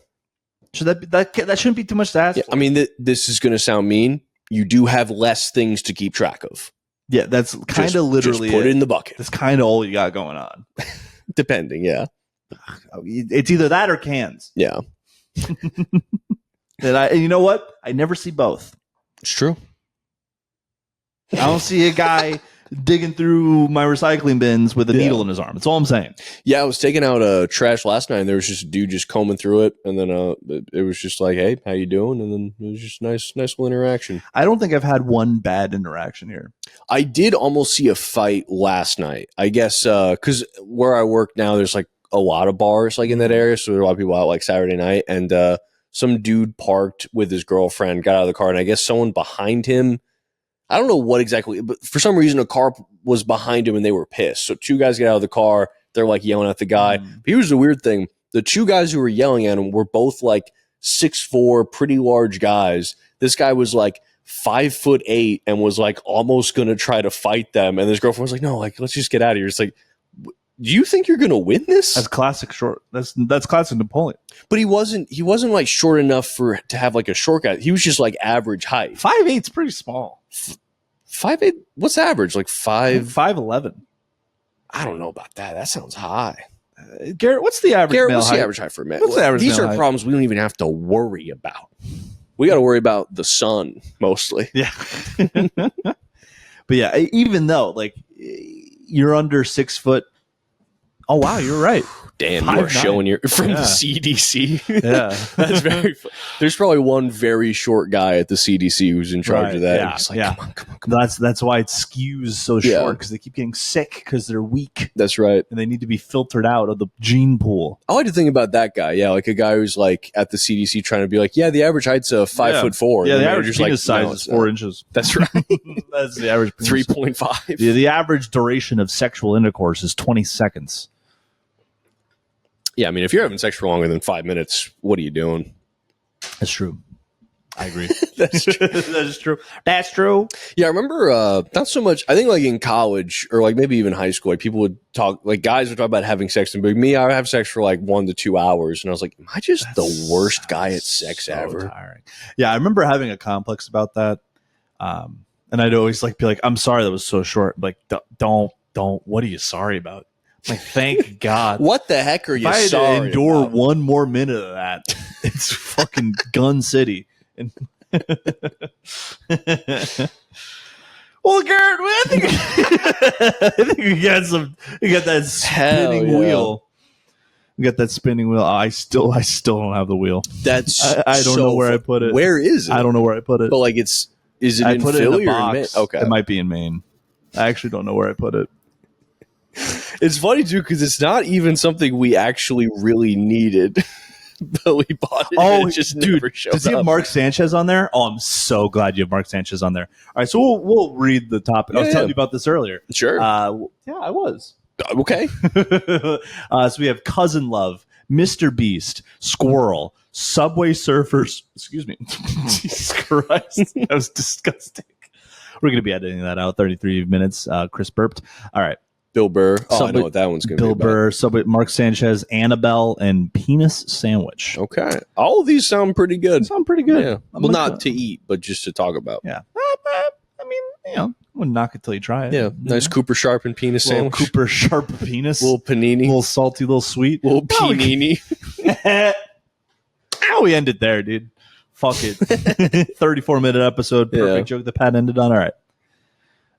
So that shouldn't be too much to ask for. I mean, this is going to sound mean. You do have less things to keep track of. Yeah, that's kind of literally just put it in the bucket. That's kind of all you got going on. Depending, yeah. It's either that or cans. Yeah. And you know what? I never see both. It's true. I don't see a guy digging through my recycling bins with a needle in his arm. That's all I'm saying. Yeah, I was taking out trash last night, and there was just a dude just combing through it, and then it was just like, "Hey, how you doing?" And then it was just nice little interaction. I don't think I've had one bad interaction here. I did almost see a fight last night. I guess because where I work now, there's like a lot of bars like in that area, so there are a lot of people out like Saturday night, and some dude parked with his girlfriend, got out of the car, and I guess someone behind him. I don't know what exactly, but for some reason a car was behind him and they were pissed. So two guys get out of the car. They're like yelling at the guy. But here's the weird thing. The two guys who were yelling at him were both like 6'4", pretty large guys. This guy was like 5'8" and was like almost going to try to fight them. And his girlfriend was like, no, like, let's just get out of here. It's like, do you think you're going to win this? That's classic short. That's classic Napoleon. But he wasn't like short enough to have like a short guy. He was just like average height. 5'8" is pretty small. 5'8", what's average? Like 5'11". I don't know about that. That sounds high. Garrett, what's the average? Garrett, what's the average height for a man? What's the average? These are problems we don't even have to worry about. We got to worry about the sun mostly. Yeah. But yeah, even though like you're under 6 foot. Oh wow, you're right. Damn, you are showing your from the CDC. Yeah, that's very. There's probably one very short guy at the CDC who's in charge of that. Yeah, he's like, come on. That's why it skews so short because they keep getting sick because they're weak. That's right, and they need to be filtered out of the gene pool. I like to think about that guy. Yeah, like a guy who's like at the CDC trying to be like, yeah, the average height's 5'4". Yeah, the average penis size is 4 inches. That's right. That's the average. 3.5. Yeah, the average duration of sexual intercourse is 20 seconds. Yeah, I mean, if you're having sex for longer than 5 minutes, what are you doing? That's true. I agree. That's true. That is true. That's true. Yeah, I remember not so much. I think like in college or like maybe even high school, like people would talk, like guys would talk about having sex, and be like, me, I would have sex for like 1 to 2 hours, and I was like, am I just the worst guy at sex ever? Tiring. Yeah, I remember having a complex about that, and I'd always like be like, I'm sorry that was so short. Like, don't. What are you sorry about? Like, thank God. What the heck are you if I had sorry to endure about? one more minute of that, it's fucking Gun City. And well, Garrett, I think we got that spinning wheel. We got that spinning wheel. I still don't have the wheel. That's I don't know where I put it. Where is it? I don't know where I put it. But like, is it I in put Philly it in a or in box. Maine? Okay, it might be in Maine. I actually don't know where I put it. It's funny too because it's not even something we actually really needed, but we bought it. Oh, and it just dude, never showed does he have up. Mark Sanchez on there? Oh, I'm so glad you have Mark Sanchez on there. All right, so we'll read the topic. I was telling you about this earlier. Sure. Yeah, I was. Okay. So we have Cousin Love, Mr. Beast, Squirrel, Subway Surfers. Excuse me. Jesus Christ, that was disgusting. We're going to be editing that out. 33 minutes. Chris burped. All right. Bill Burr. Oh, I know what that one's going to be Bill about. Burr, Subway, Mark Sanchez, Annabelle, and Penis Sandwich. Okay. All of these sound pretty good. Sound pretty good. Yeah. Well, not to eat, but just to talk about. Yeah. I mean, I wouldn't knock it till you try it. Yeah. Nice Cooper Sharp and penis sandwich. Cooper Sharp penis. Little panini. Little salty, little sweet. Little panini. We end it there, dude. Fuck it. 34-minute episode. Perfect joke that Pat ended on. All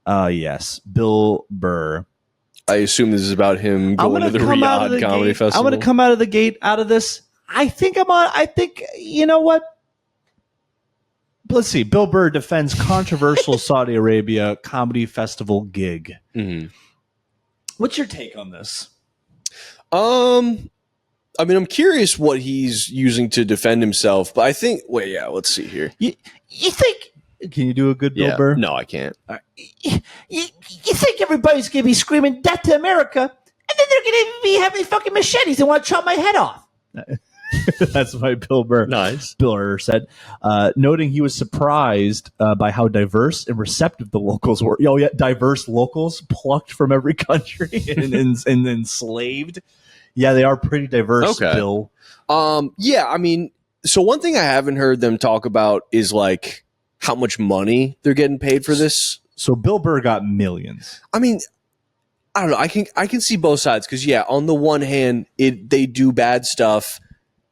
right. Yes. Bill Burr. I assume this is about him going to the Riyadh Comedy Festival. I'm going to come out of the gate out of this. I think, you know what? Let's see. Bill Burr defends controversial Saudi Arabia Comedy Festival gig. Mm-hmm. What's your take on this? I mean, I'm curious what he's using to defend himself, but I think, let's see here. You think Can you do a good Bill Burr? No, I can't. You think everybody's going to be screaming death to America, and then they're going to be having fucking machetes and want to chop my head off. That's why Bill Burr said, noting he was surprised by how diverse and receptive the locals were. Diverse locals plucked from every country and enslaved. Yeah, they are pretty diverse, Bill. Yeah, I mean, so one thing I haven't heard them talk about is like how much money they're getting paid for this. So Bill Burr got millions. I mean, I don't know. I can see both sides because on the one hand, they do bad stuff.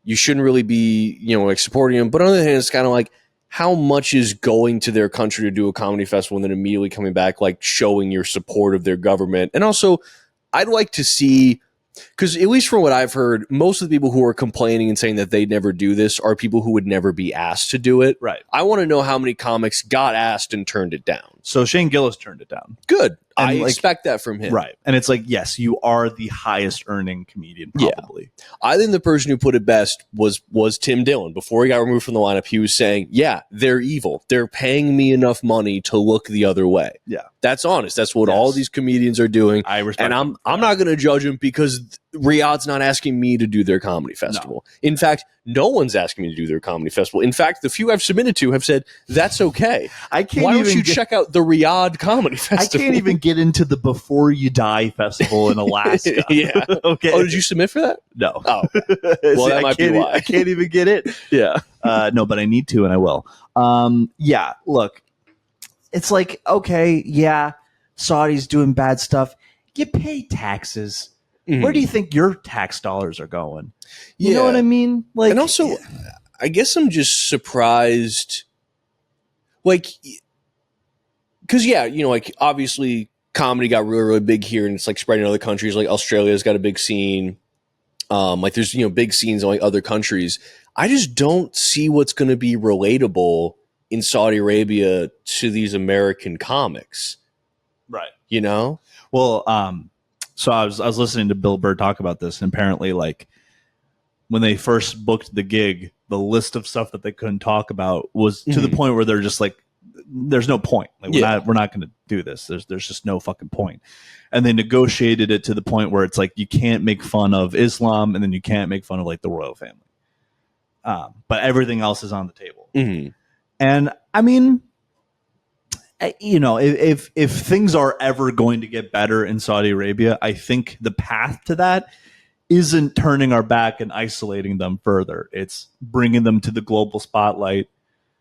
You shouldn't really be, like supporting them. But on the other hand, it's kind of like how much is going to their country to do a comedy festival and then immediately coming back, like showing your support of their government. And also, I'd like to see, because at least from what I've heard, most of the people who are complaining and saying that they never do this are people who would never be asked to do it. Right. I want to know how many comics got asked and turned it down. So Shane Gillis turned it down. Good. I expect that from him. Right. And it's like, yes, you are the highest earning comedian, probably. Yeah. I think the person who put it best was Tim Dillon. Before he got removed from the lineup, he was saying, yeah, they're evil. They're paying me enough money to look the other way. Yeah. That's honest. That's what all these comedians are doing. I respect And I'm not going to judge them because Riyadh's not asking me to do their comedy festival. No. In fact, no one's asking me to do their comedy festival. In fact, the few I've submitted to have said, that's okay. Why don't you check out the Riyadh Comedy Festival? I can't even get into the Before You Die festival in Alaska. Yeah. Okay. Oh, did you submit for that? No. Oh. Well, that might be why. I can't even get it. Yeah. No, but I need to, and I will. Yeah, look, it's like, okay, yeah, Saudi's doing bad stuff. You pay taxes. Mm-hmm. Where do you think your tax dollars are going? You know what I mean? Like, and also, I guess I'm just surprised. Like, because like obviously comedy got really, really big here, and it's like spreading to other countries. Like Australia's got a big scene. Like there's big scenes in like other countries. I just don't see what's going to be relatable in Saudi Arabia to these American comics. Right. Well, so I was listening to Bill Burr talk about this, and apparently, like, when they first booked the gig, the list of stuff that they couldn't talk about was to the point where they're just like, there's no point. Like, we're not going to do this. There's just no fucking point. And they negotiated it to the point where it's like, you can't make fun of Islam, and then you can't make fun of like the royal family. But everything else is on the table. Mm-hmm. And I mean, if things are ever going to get better in Saudi Arabia, I think the path to that isn't turning our back and isolating them further. It's bringing them to the global spotlight.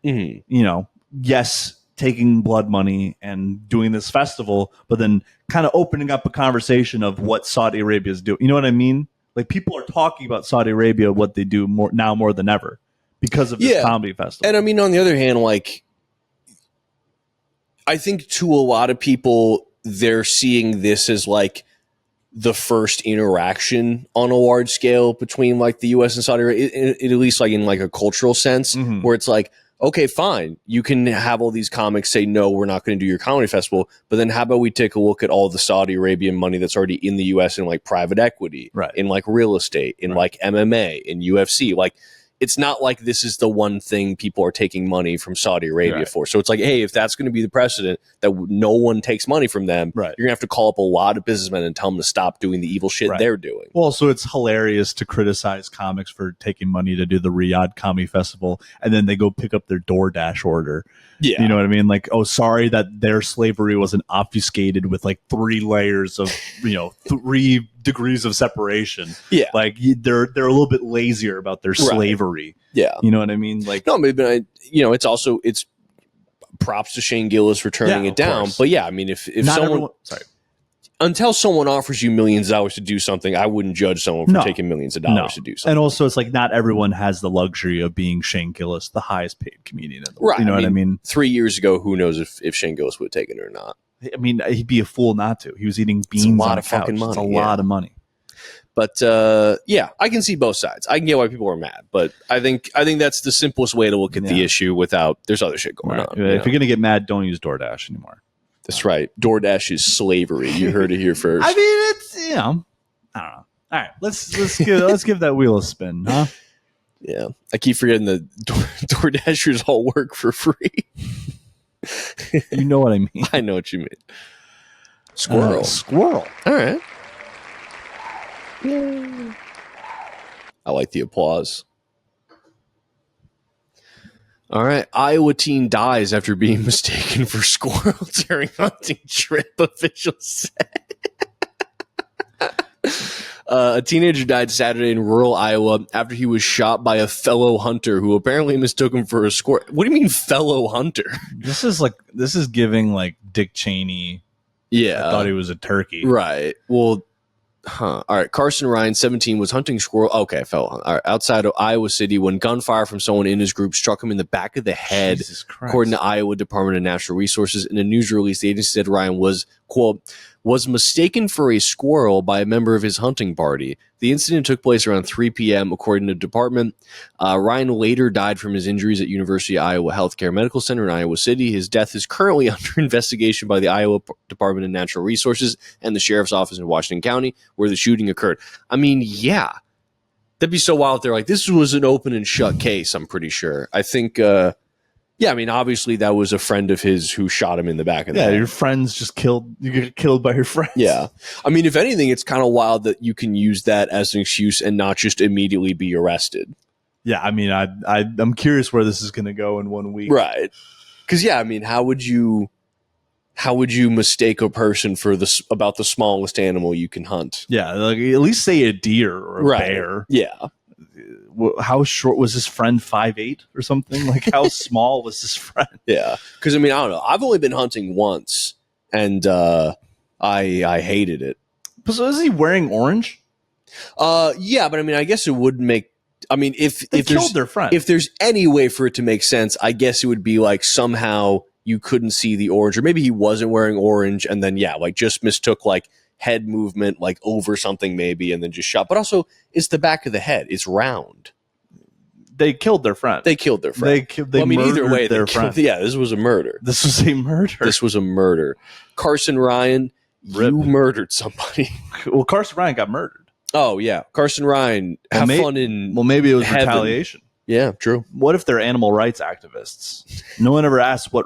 Mm-hmm. Yes, taking blood money and doing this festival, but then kind of opening up a conversation of what Saudi Arabia is doing. You know what I mean? Like, people are talking about Saudi Arabia, what they do more than ever because of this comedy festival. And I mean, on the other hand, like, I think to a lot of people, they're seeing this as like the first interaction on a large scale between like the US and Saudi Arabia, at least like in like a cultural sense, where it's like, okay, fine, you can have all these comics say, no, we're not going to do your comedy festival, but then how about we take a look at all the Saudi Arabian money that's already in the US in like private equity, in like real estate, in like MMA, in UFC, like, it's not like this is the one thing people are taking money from Saudi Arabia for. So it's like, hey, if that's going to be the precedent that no one takes money from them, you're going to have to call up a lot of businessmen and tell them to stop doing the evil shit they're doing. Well, so it's hilarious to criticize comics for taking money to do the Riyadh Comedy Festival, and then they go pick up their DoorDash order. Yeah. You know what I mean? Like, oh, sorry that their slavery wasn't obfuscated with like 3 layers of, 3 degrees of separation. Yeah. Like, they're a little bit lazier about their slavery. Yeah. You know what I mean? Like, no, maybe it's props to Shane Gillis for turning it down. Course. But yeah, I mean, if someone, until someone offers you millions of dollars to do something, I wouldn't judge someone for taking millions of dollars to do something. And also, it's like, not everyone has the luxury of being Shane Gillis, the highest paid comedian in the world. You know what I mean? 3 years ago, who knows if Shane Gillis would have taken it or not. I mean, he'd be a fool not to. He was eating beans on a lot of fucking money. It's a lot of money. But yeah, I can see both sides. I can get why people are mad, but I think that's the simplest way to look at the issue without there's other shit going on. If you're gonna get mad, don't use DoorDash anymore. That's right. DoorDash is slavery. You heard it here first. I mean, it's I don't know. All right, let's give that wheel a spin, huh? Yeah, I keep forgetting that DoorDashers all work for free. You know what I mean? I know what you mean. Squirrel. Squirrel. All right. Yay. I like the applause. All right. Iowa teen dies after being mistaken for squirrel during hunting trip, officials said. A teenager died Saturday in rural Iowa after he was shot by a fellow hunter who apparently mistook him for a squirrel. What do you mean fellow hunter? This is giving like Dick Cheney. Yeah. I thought he was a turkey. Right. Well, all right. Carson Ryan, 17, was hunting squirrel. Okay, all right, outside of Iowa City when gunfire from someone in his group struck him in the back of the head. According to Iowa Department of Natural Resources, in a news release, the agency said Ryan was, quote, was mistaken for a squirrel by a member of his hunting party. The incident took place around 3 p.m., according to the department. Ryan later died from his injuries at University of Iowa Healthcare Medical Center in Iowa City. His death is currently under investigation by the Iowa Department of Natural Resources and the Sheriff's Office in Washington County, where the shooting occurred. I mean, yeah. That'd be so wild if they're like, this was an open and shut case, I'm pretty sure. I think... yeah, I mean, obviously that was a friend of his who shot him in the back of the head. Yeah, your friends just killed. You get killed by your friends. Yeah, I mean, if anything, it's kind of wild that you can use that as an excuse and not just immediately be arrested. Yeah, I mean, I'm curious where this is going to go in 1 week. Right? Because yeah, I mean, how would you mistake a person for about the smallest animal you can hunt? Yeah, like at least say a deer or a bear. Yeah. How short was his friend? 5'8" or something? Like how small was his friend? Yeah, because I mean, I don't know. I've only been hunting once, and I hated it. So is he wearing orange? Yeah, but I mean, I guess it would make. I mean, if killed their friend, if there's any way for it to make sense, I guess it would be like somehow you couldn't see the orange, or maybe he wasn't wearing orange, and then yeah, like just mistook like head movement like over something maybe, and then just shot. But also, it's the back of the head; it's round. They killed their friend. They killed their friend. They I mean, either way, their friend. Yeah, this was a murder. This was a murder. This was a murder. Carson Ryan, Rip. You murdered somebody. Well, Carson Ryan got murdered. Oh yeah, Carson Ryan. Have fun in. Well, maybe it was heaven. Retaliation. Yeah, true. What if they're animal rights activists? No one ever asked what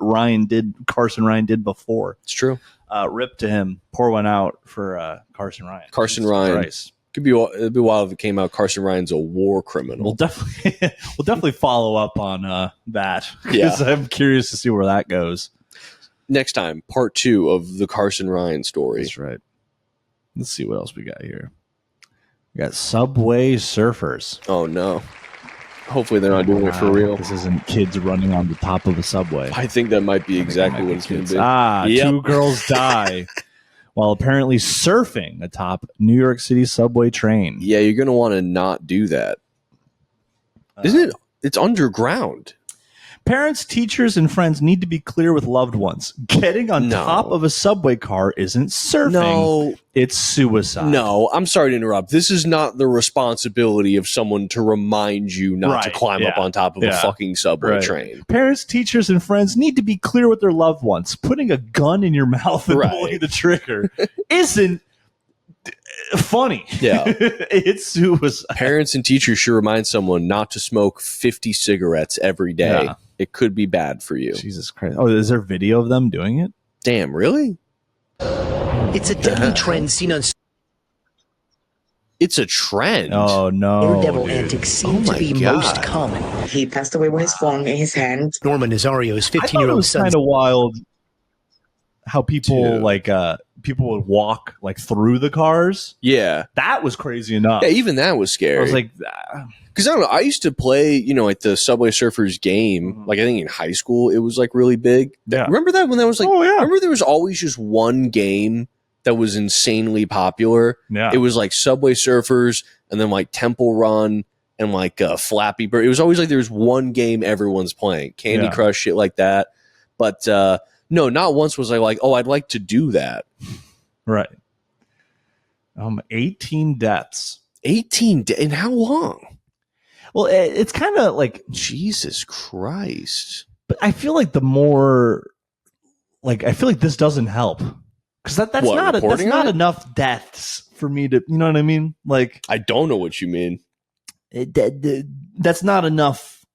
Carson Ryan did before. It's true. Rip to him. Pour one out for Carson Ryan. Carson Ryan. It'd be wild if it came out Carson Ryan's a war criminal. We'll definitely follow up on that. Yeah, I'm curious to see where that goes. Next time, part 2 of the Carson Ryan story. That's right. Let's see what else we got here. We got Subway Surfers. Oh no. Hopefully they're not doing it for real. This isn't kids running on the top of a subway. I think that might be exactly what it's going to be. Yep. 2 girls die while apparently surfing atop New York City subway train. Yeah, you're going to want to not do that. Isn't it? It's underground. Parents, teachers, and friends need to be clear with loved ones. Getting on top of a subway car isn't surfing. No. It's suicide. No, I'm sorry to interrupt. This is not the responsibility of someone to remind you not to climb up on top of a fucking subway train. Parents, teachers, and friends need to be clear with their loved ones. Putting a gun in your mouth and pulling the trigger isn't funny. Yeah. It's suicide. Parents and teachers should remind someone not to smoke 50 cigarettes every day. Yeah. It could be bad for you. Jesus Christ. Oh, is there video of them doing it? Damn, really? It's a deadly trend seen on... It's a trend? Oh, no. Daredevil antics seem to be most common. He passed away with his phone in his hand. Norman Nazario's 15-year-old son... kind of wild how people people would walk like through the cars. Yeah. That was crazy enough. Yeah, even that was scary. I was like... Because I don't know, I used to play, like the Subway Surfers game, like I think in high school, it was like really big. Yeah. Remember that when that was like, oh, yeah. Remember there was always just one game that was insanely popular? Yeah. It was like Subway Surfers and then like Temple Run and like Flappy Bird. It was always like there was one game everyone's playing. Candy Crush, shit like that. But no, not once was I like, oh, I'd like to do that. Right. 18 deaths. 18 in how long? Well, it's kind of like Jesus Christ. But I feel like I feel like this doesn't help because that's not enough deaths for me to, you know what I mean? Like I don't know what you mean. That's not enough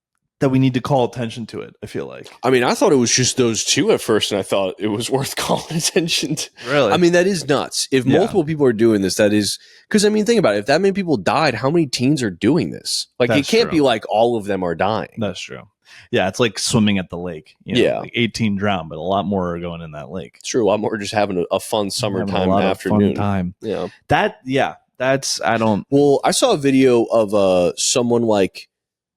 that we need to call attention to it. I feel like. I mean, I thought it was just those two at first, and I thought it was worth calling attention to. Really? I mean, that is nuts. If multiple people are doing this, that is because I mean, think about it. If that many people died, how many teens are doing this? Like, it can't be like all of them are dying. That's true. Yeah, it's like swimming at the lake. Like 18 drown, but a lot more are going in that lake. It's true. A lot more are just having a fun summertime afternoon. Fun time. Yeah. That's I don't. Well, I saw a video of someone like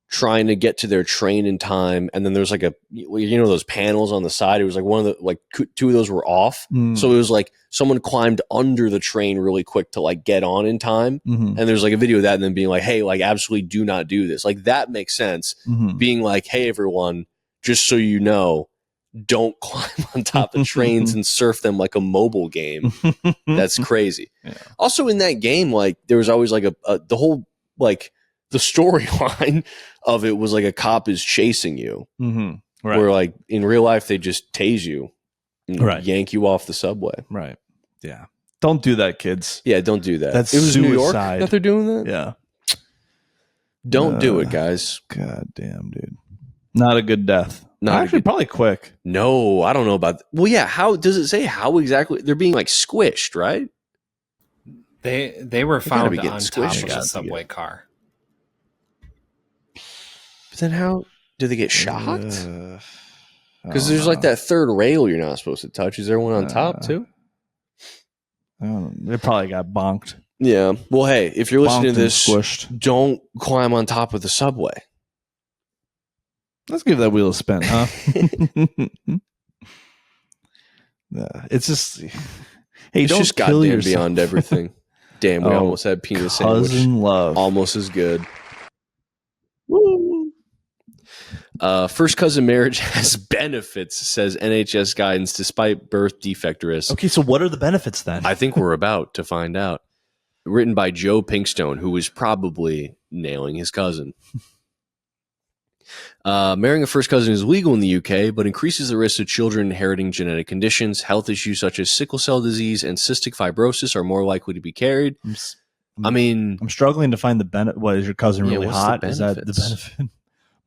trying to get to their train in time, and then there's like those panels on the side. It was like one of the two of those were off, so it was like someone climbed under the train really quick to like get on in time. And there's like a video of that, and then being like, hey, like absolutely do not do this. Like that makes sense. Being like, hey everyone, just so you know, don't climb on top of trains and surf them like a mobile game. That's crazy. Yeah. Also in that game, like there was always like the whole like the storyline of it was like a cop is chasing you. Right. Where like in real life they just tase you and yank you off the subway. Right. Yeah. Don't do that, kids. Yeah, don't do that. That's it was suicide. New York that they're doing that? Yeah. Don't do it, guys. God damn, dude. Not a good death. Probably quick. No, I don't know about well, yeah, how does it say how exactly they're being like squished, right? They were found on top of a subway car. But then how do they get shocked? Because there's like that third rail you're not supposed to touch. Is there one on top too? They probably got bonked. Yeah. Well, hey, if you're listening to this, squished. Don't climb on top of the subway. Let's give that wheel a spin, huh? It's just hey, it's just goddamn beyond everything. Damn, we almost had penis sandwich. Love. Almost as good. Woo. First cousin marriage has benefits, says NHS guidance, despite birth defect risk. Okay, so what are the benefits then? I think we're about to find out. Written by Joe Pinkstone, who was probably nailing his cousin. Marrying a first cousin is legal in the UK, but increases the risk of children inheriting genetic conditions. Health issues such as sickle cell disease and cystic fibrosis are more likely to be carried. I'm struggling to find the benefit. What, is your cousin really hot? Is that the benefit?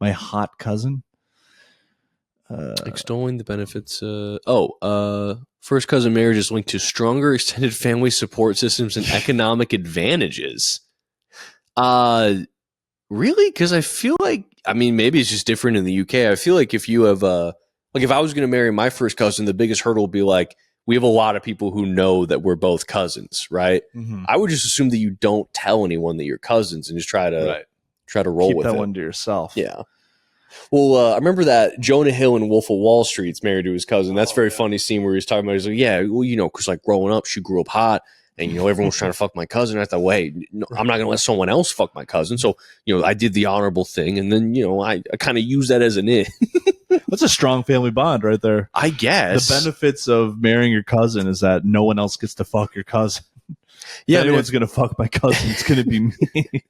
My hot cousin? Extolling the benefits. First cousin marriage is linked to stronger extended family support systems and economic advantages. Really? Because I feel like, I mean, maybe it's just different in the UK. I feel like if you have, if I was going to marry my first cousin, the biggest hurdle would be like, we have a lot of people who know that we're both cousins, right? I would just assume that you don't tell anyone that you're cousins and just try to roll Keep with that it. one to yourself. Yeah. Well, I remember that Jonah Hill in Wolf of Wall Street's married to his cousin. That's a very funny scene where he's talking about, he's like, yeah, well, you know, because like growing up, she grew up hot. And, you know, everyone was trying to fuck my cousin. I thought, wait, no, I'm not going to let someone else fuck my cousin. So, you know, I did the honorable thing. And then, you know, I kind of used that as an in. That's a strong family bond right there. I guess. The benefits of marrying your cousin is that no one else gets to fuck your cousin. Yeah, if anyone's going to fuck my cousin, it's going to be me.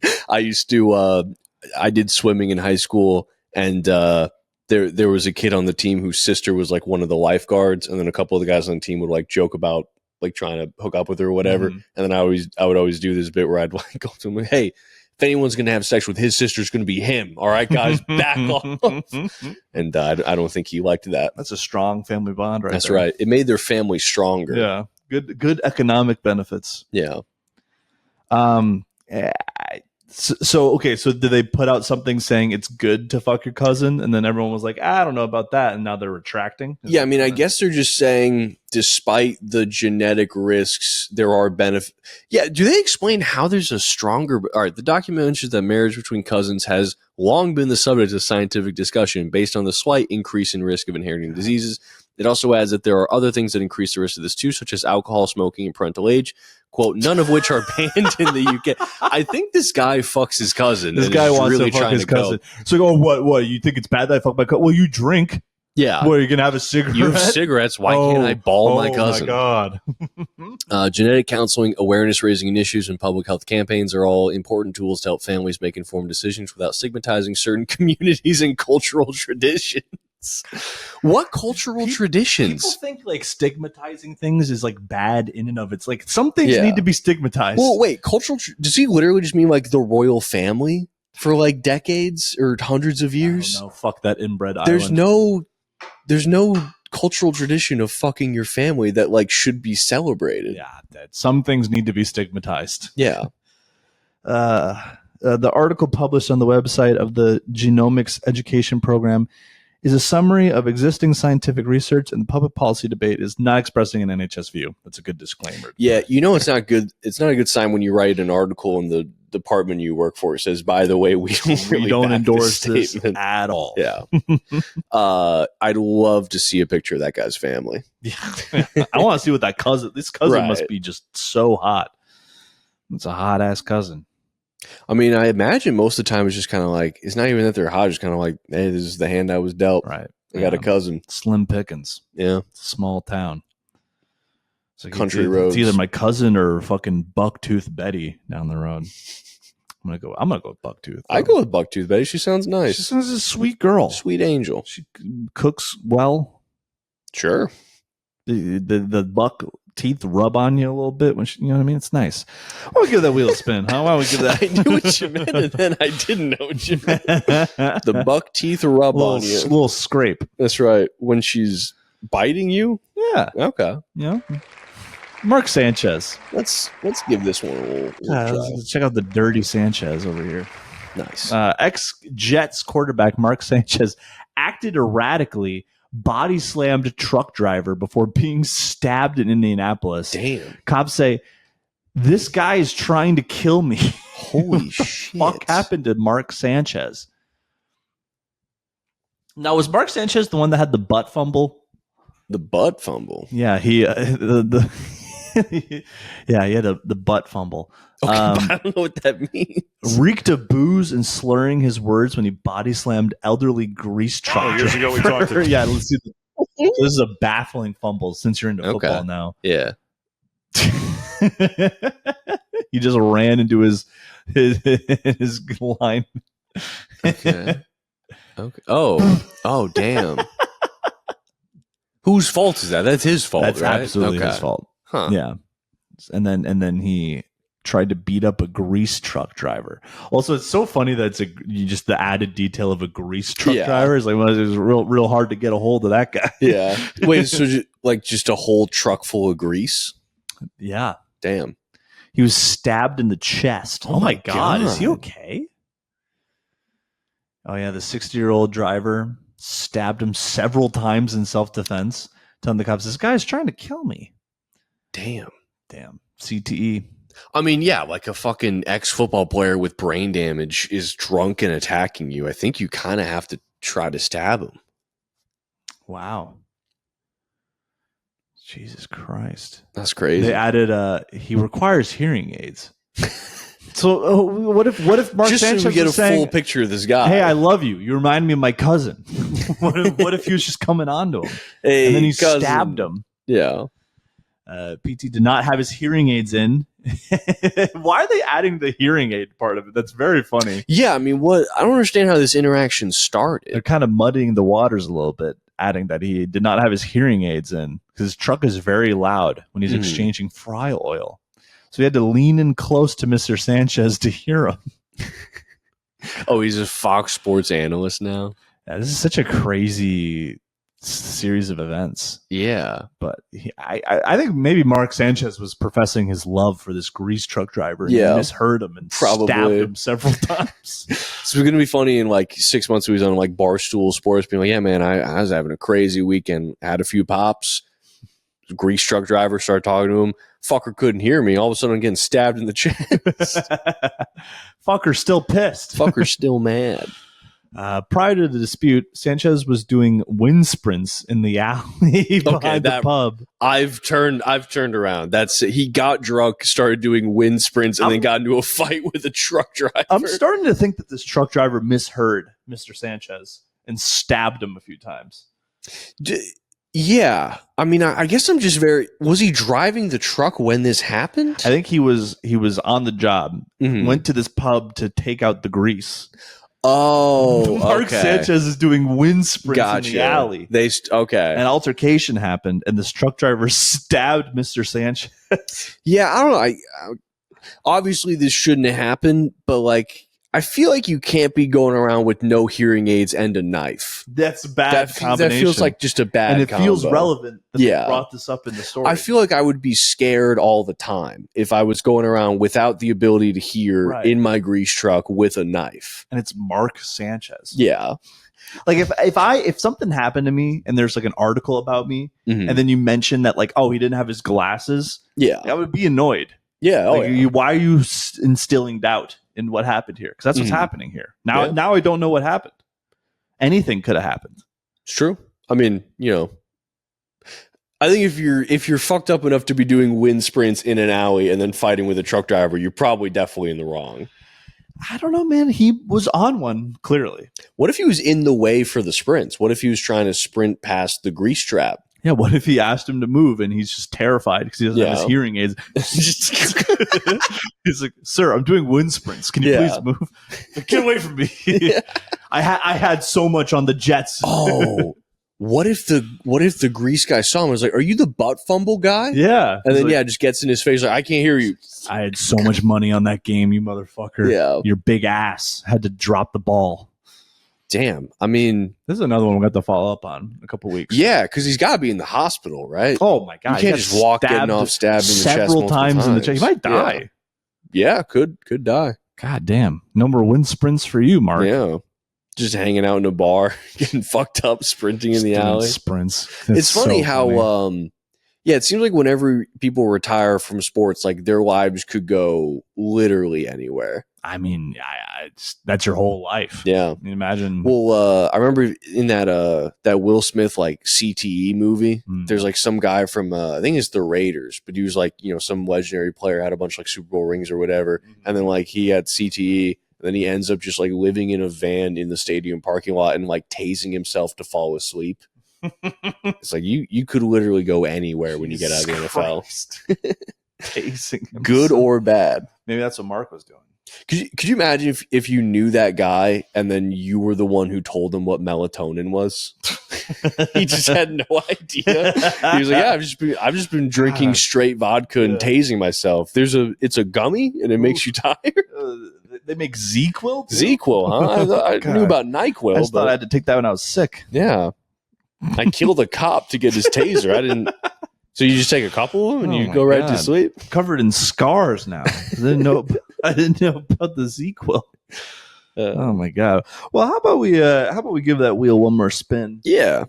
I did swimming in high school. And there was a kid on the team whose sister was like one of the lifeguards. And then a couple of the guys on the team would like joke about like trying to hook up with her or whatever. And then I would always do this bit where I'd like go to him like, hey, if anyone's going to have sex with his sister, it's going to be him. All right, guys, back off. And I don't think he liked that. That's a strong family bond, right? That's right. It made their family stronger. Yeah. Good economic benefits. Yeah. So did they put out something saying it's good to fuck your cousin, and then everyone was like, I don't know about that, and now they're retracting? Yeah, I mean, I guess they're just saying, despite the genetic risks, there are benefits. Yeah, do they explain how there's a stronger? All right, the document mentions that marriage between cousins has long been the subject of scientific discussion based on the slight increase in risk of inheriting diseases. It also adds that there are other things that increase the risk of this too, such as alcohol, smoking, and parental age. Quote, none of which are banned in the UK. I think this guy fucks his cousin. This guy wants to fuck his cousin. So, what? You think it's bad that I fuck my cousin? Well, you drink. Yeah. What, are you going to have a cigarette? You have cigarettes. Why can't I ball my cousin? Oh, my God. Genetic counseling, awareness-raising initiatives, and public health campaigns are all important tools to help families make informed decisions without stigmatizing certain communities and cultural traditions. What cultural traditions? People think like stigmatizing things is like bad in and of it's like some things need to be stigmatized. Well, wait, cultural does he literally just mean like the royal family? for like decades or hundreds of years. No, fuck that inbred There's island. There's no cultural tradition of fucking your family that like should be celebrated. Yeah, that some things need to be stigmatized. Yeah. The article published on the website of the Genomics Education Program is a summary of existing scientific research, and the public policy debate is not expressing an NHS view. That's a good disclaimer. Yeah, it's not good. It's not a good sign when you write an article in the department you work for. It says, by the way, we don't endorse this at all. Yeah. I'd love to see a picture of that guy's family. Yeah. I want to see what this cousin must be just so hot. It's a hot ass cousin. I mean, I imagine most of the time it's just kind of like, it's not even that they're hot. It's kind of like, hey, this is the hand I was dealt. Right. I got a cousin. Slim pickings. Yeah. Small town. It's like country roads. It's either my cousin or fucking Bucktooth Betty down the road. I'm gonna go with Bucktooth. I go with Bucktooth Betty. She sounds nice. She sounds a sweet girl. Sweet angel. She cooks well. Sure. The buck teeth rub on you a little bit when you know what I mean. It's nice. Why don't we give that wheel a spin? Huh? Why don't we give that? I knew what you meant, and then I didn't know what you meant. The buck teeth rub on you. Little scrape. That's right. When she's biting you. Yeah. Okay. Yeah. Mark Sanchez. Let's give this one a little try. Let's check out the dirty Sanchez over here. Nice. Ex-Jets quarterback Mark Sanchez acted erratically, body slammed truck driver before being stabbed in Indianapolis. Damn. Cops say, this guy is trying to kill me. Holy shit. What the fuck happened to Mark Sanchez? Now, was Mark Sanchez the one that had the butt fumble? The butt fumble? Yeah, he he had the butt fumble. Okay, but I don't know what that means. Reeked of booze and slurring his words when he body slammed elderly grease truck. Years ago we talked to yeah, let's see. This is a baffling fumble since you're into football now. Yeah. He just ran into his line. Okay. Oh, damn. Whose fault is that? That's his fault. That's right? absolutely his fault. Huh. Yeah. And then he tried to beat up a grease truck driver. Also, it's so funny that just the added detail of a grease truck driver is like, well, it was real hard to get a hold of that guy. Yeah. Wait, so just a whole truck full of grease? Yeah. Damn. He was stabbed in the chest. Oh my God. Is he okay? Oh yeah, the 60-year-old driver stabbed him several times in self-defense, telling the cops, this guy's trying to kill me. Damn. CTE. I mean, yeah, like a fucking ex-football player with brain damage is drunk and attacking you. I think you kind of have to try to stab him. Wow. Jesus Christ. That's crazy. They added he requires hearing aids. So what if Mark Sanchez so we get a saying, full picture of this guy? Hey, I love you. You remind me of my cousin. what if he was just coming on to him? Hey, and then he cousin. stabbed him. Yeah. PT did not have his hearing aids in. Why are they adding the hearing aid part of it? That's very funny. Yeah, I mean, I don't understand how this interaction started. They're kind of muddying the waters a little bit, adding that he did not have his hearing aids in because his truck is very loud when he's exchanging fry oil. So he had to lean in close to Mr. Sanchez to hear him. Oh, he's a Fox Sports analyst now? Yeah, this is such a crazy series of events. Yeah. But I think maybe Mark Sanchez was professing his love for this grease truck driver. And he misheard him and stabbed him several times. So it's going to be funny in like 6 months when he's on like Barstool Sports being like, yeah, man, I was having a crazy weekend. Had a few pops. Grease truck driver started talking to him. Fucker couldn't hear me. All of a sudden I'm getting stabbed in the chest. Fucker's still pissed. Fucker's still mad. Prior to the dispute, Sanchez was doing wind sprints in the alley behind the pub. I've turned around. That's it. He got drunk, started doing wind sprints, and then got into a fight with a truck driver. I'm starting to think that this truck driver misheard Mr. Sanchez and stabbed him a few times. Yeah. I mean, I guess I'm just was he driving the truck when this happened? I think he was on the job, went to this pub to take out the grease. Oh, Mark Sanchez is doing wind sprints in the alley. An altercation happened, and this truck driver stabbed Mr. Sanchez. Yeah, I don't know. Obviously, this shouldn't have happened, but like, I feel like you can't be going around with no hearing aids and a knife. That's a bad combination. That feels like just a bad and it combo. Feels relevant that they brought this up in the story. I feel like I would be scared all the time if I was going around without the ability to hear in my grease truck with a knife. And it's Mark Sanchez. Yeah. Like if something happened to me and there's like an article about me and then you mention that like, oh, he didn't have his glasses. Yeah. I would be annoyed. Yeah. Why are you instilling doubt in what happened here? Because that's what's happening here. Now I don't know what happened. Anything could have happened. It's true. I mean, I think if you're fucked up enough to be doing wind sprints in an alley and then fighting with a truck driver, you're probably definitely in the wrong. I don't know, man. He was on one, clearly. What if he was in the way for the sprints? What if he was trying to sprint past the grease trap? Yeah, what if he asked him to move and he's just terrified because he doesn't have his hearing aids? He's like, "Sir, I'm doing wind sprints. Can you please move? Get away from me!" I had so much on the jets. Oh, what if the grease guy saw him and was like, "Are you the butt fumble guy?" Yeah, and then just gets in his face like, "I can't hear you." I had so much money on that game, you motherfucker. Yeah, your big ass had to drop the ball. Damn. I mean, this is another one we got to follow up on in a couple weeks. Yeah, because he's got to be in the hospital, right? Oh my god! You can't just walk getting off stabbed in the chest several times in the chest. He might die. Yeah, could die. God damn! No more wind sprints for you, Mark. Yeah, just hanging out in a bar, getting fucked up, sprinting in the alley. Sprints. It's funny how it seems like whenever people retire from sports, like their lives could go literally anywhere. I mean, that's your whole life. Yeah. Imagine. Well, I remember in that Will Smith like CTE movie, there's like some guy from I think it's the Raiders, but he was like, some legendary player, had a bunch of like Super Bowl rings or whatever, and then like he had CTE, and then he ends up just like living in a van in the stadium parking lot and like tasing himself to fall asleep. It's like you could literally go anywhere when you get out of the NFL. Tasing good or bad. Maybe that's what Mark was doing. Could you imagine if you knew that guy and then you were the one who told him what melatonin was? He just had no idea. He was like, "Yeah, I've just been drinking straight vodka and tasing myself. It's a gummy and it makes you tired." They make Z-Quil? Z-Quil, huh? I knew about NyQuil. I just thought I had to take that when I was sick. Yeah, I killed a cop to get his taser. I didn't. So you just take a couple of them and you go right to sleep? Covered in scars now. I didn't know about the Z-Quil. Oh my god. Well, how about we give that wheel one more spin? Yeah.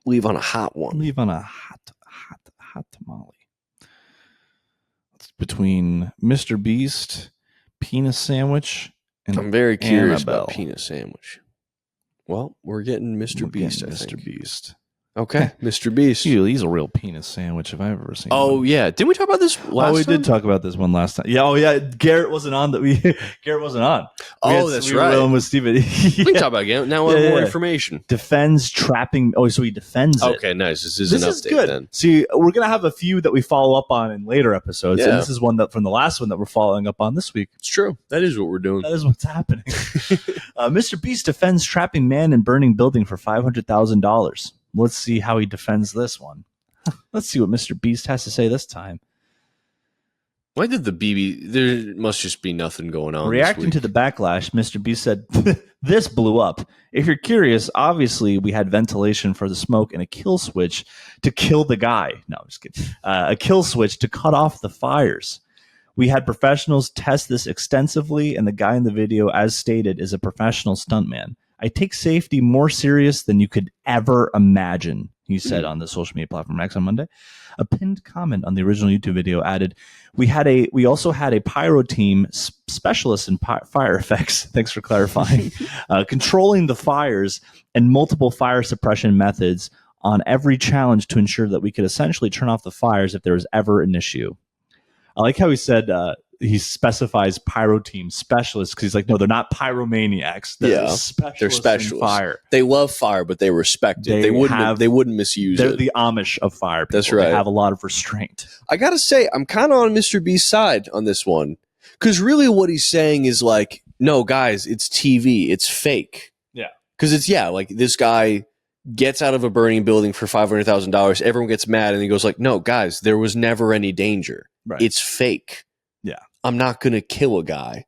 Leave on a hot one. Leave on a hot tamale. It's between Mr. Beast, penis sandwich, and I'm very curious Annabelle. about penis sandwich. Well, we're getting Mr. Beast, I think. Mr. Beast. Okay, Mr. Beast. He's a real penis sandwich if I've ever seen one. Yeah, didn't we talk about this last time? We did talk about this one last time. Yeah, Garrett wasn't on. Garrett wasn't on. That's right. With Steven. We can talk about it. Now we have more information. Defends trapping. Oh, so he defends it. Okay, nice. This is an update good. Then. See, we're going to have a few that we follow up on in later episodes. Yeah. And this is one that from the last one that we're following up on this week. It's true. That is what we're doing. That is what's happening. Mr. Beast defends trapping man in burning building for $500,000. Let's see how he defends this one. Let's see what Mr. Beast has to say this time. Why did the BB... There must just be nothing going on. Reacting to the backlash, Mr. Beast said, "This blew up. If you're curious, obviously we had ventilation for the smoke and a kill switch to kill the guy. No, I'm just kidding. A kill switch to cut off the fires. We had professionals test this extensively, and the guy in the video, as stated, is a professional stuntman. I take safety more serious than you could ever imagine," he said on the social media platform X on Monday. A pinned comment on the original YouTube video added, We also had a pyro team specialist in fire effects. Thanks for clarifying. Controlling the fires and multiple fire suppression methods on every challenge to ensure that we could essentially turn off the fires if there was ever an issue." I like how he said he specifies pyro team specialists because he's like, no, they're not pyromaniacs. They're specialists in fire. They love fire, but they respect it. They wouldn't misuse it. They're the Amish of fire people. That's right. They have a lot of restraint. I gotta say, I'm kind of on Mr. B's side on this one because really what he's saying is like, no, guys, it's TV. It's fake. Yeah. Because it's like this guy gets out of a burning building for $500,000. Everyone gets mad and he goes like, no, guys, there was never any danger. Right. It's fake. Yeah. I'm not going to kill a guy.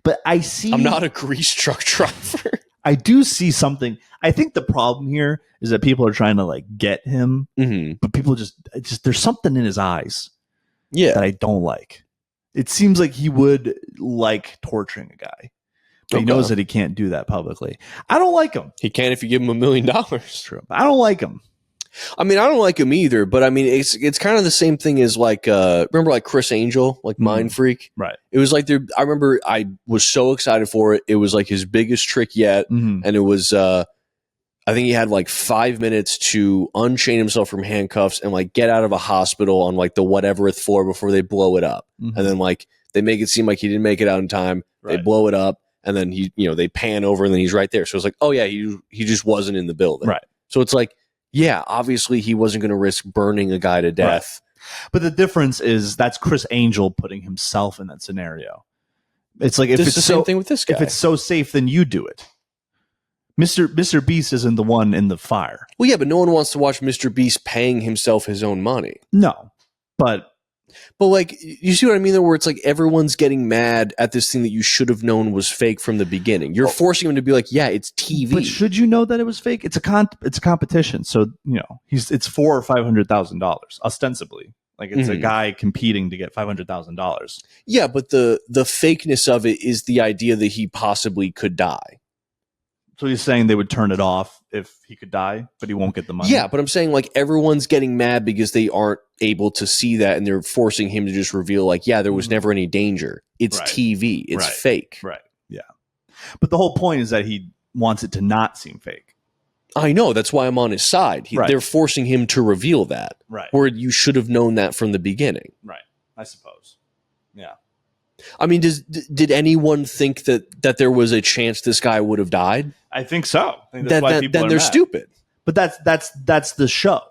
But I'm not a grease truck driver. I do see something. I think the problem here is that people are trying to like get him, but people just there's something in his eyes that I don't like. It seems like he would like torturing a guy. But he knows that he can't do that publicly. I don't like him. He can if you give him $1 million. True. But I don't like him. I mean, I don't like him either, but I mean, it's kind of the same thing as like, remember like Chris Angel, like Mind Freak? Right. It was like, I remember I was so excited for it. It was like his biggest trick yet. And it was, I think he had like 5 minutes to unchain himself from handcuffs and like get out of a hospital on like the whateverth floor before they blow it up. And then like they make it seem like he didn't make it out in time. Right. They blow it up and then they pan over and then he's right there. So it's like, oh yeah, he just wasn't in the building. Right. So it's like, yeah, obviously he wasn't going to risk burning a guy to death. Right. But the difference is that's Chris Angel putting himself in that scenario. It's like if it's the same thing with this guy. If it's so safe, then you do it. Mr. Beast isn't the one in the fire. Well, yeah, but no one wants to watch Mr. Beast paying himself his own money. No, but like, you see what I mean? Though, where it's like everyone's getting mad at this thing that you should have known was fake from the beginning. You're forcing him to be like, yeah, it's TV. But should you know that it was fake? It's a competition, so it's $400,000 or $500,000 ostensibly. Like it's a guy competing to get $500,000. Yeah, but the fakeness of it is the idea that he possibly could die. So he's saying they would turn it off if he could die, but he won't get the money. Yeah, but I'm saying like everyone's getting mad because they aren't able to see that and they're forcing him to just reveal like, yeah, there was never any danger. It's TV. It's fake. Right. Yeah. But the whole point is that he wants it to not seem fake. I know. That's why I'm on his side. They're forcing him to reveal that. Right. Where you should have known that from the beginning. Right. I suppose. Yeah. I mean, did anyone think that there was a chance this guy would have died? I think so. I think that's why people then are they're mad. stupid. But that's the show.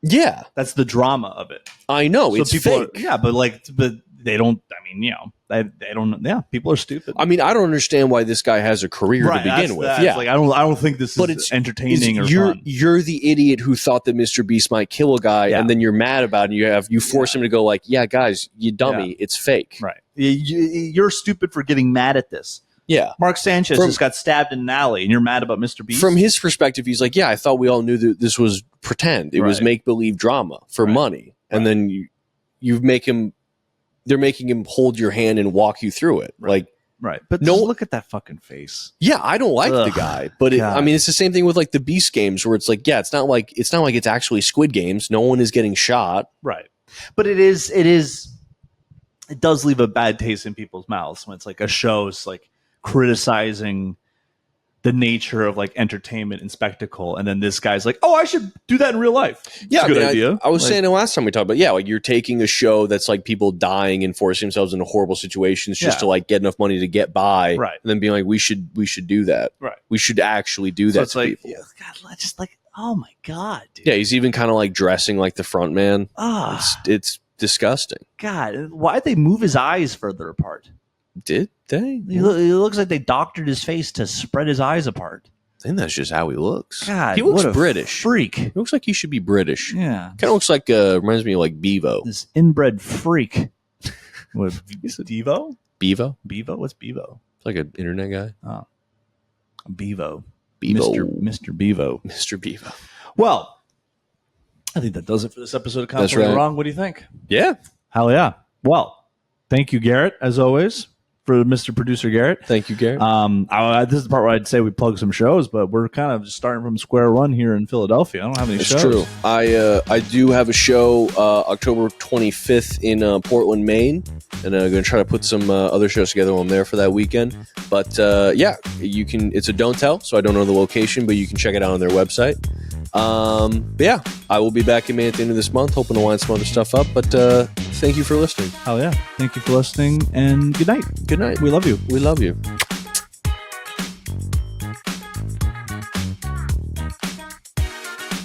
Yeah, that's the drama of it. I know, so it's fake. But they don't. I mean, they don't. Yeah, people are stupid. I mean, I don't understand why this guy has a career to begin with. Yeah, like I don't think this is entertaining or fun. You're the idiot who thought that Mr. Beast might kill a guy, and then you're mad about it. You force him to go like, yeah, guys, you dummy, it's fake. Right. You're stupid for getting mad at this. Yeah. Mark Sanchez just got stabbed in an alley, and you're mad about Mr. Beast? From his perspective, he's like, yeah, I thought we all knew that this was pretend. It was make-believe drama for money. And then they're making him hold your hand and walk you through it. Right. But look at that fucking face. Yeah, I don't like the guy. But I mean, it's the same thing with like the Beast games where it's like, yeah, it's not like it's actually Squid Games. No one is getting shot. Right. But it does leave a bad taste in people's mouths when it's like a show's like criticizing the nature of like entertainment and spectacle, and then this guy's like, "Oh, I should do that in real life." Yeah, good idea. I was saying it last time we talked about, like you're taking a show that's like people dying and forcing themselves into horrible situations just to like get enough money to get by, right? And then being like, we should do that, right? We should actually do that. So it's like, God, just like, oh my God, dude. Yeah, he's even kind of like dressing like the front man. It's disgusting. God, why'd they move his eyes further apart? Did they? He looks like they doctored his face to spread his eyes apart. I think that's just how he looks. God, he looks what a British. Freak. He looks like he should be British. Yeah. Kind of looks like, reminds me of like Bevo. This inbred freak. What, Devo? Bevo? Bevo? What's Bevo? It's like an internet guy. Oh. Bevo. Mr. Bevo. Mr. Bevo. Well, I think that does it for this episode of Confidently Wrong. What do you think? Yeah. Hell yeah. Well, thank you, Garrett, as always, for Mr. Producer Garrett. Thank you, Garrett. This is the part where I'd say we plug some shows, but we're kind of just starting from square one here in Philadelphia. I don't have any shows. It's true. I do have a show October 25th in Portland, Maine, and I'm going to try to put some other shows together while I'm there for that weekend. But yeah, you can. It's a don't tell, so I don't know the location, but you can check it out on their website. But yeah, I will be back in Maine at the end of this month, hoping to line some other stuff up. But thank you for listening. Hell yeah. Thank you for listening, and good night. Good night. We love you. We love you.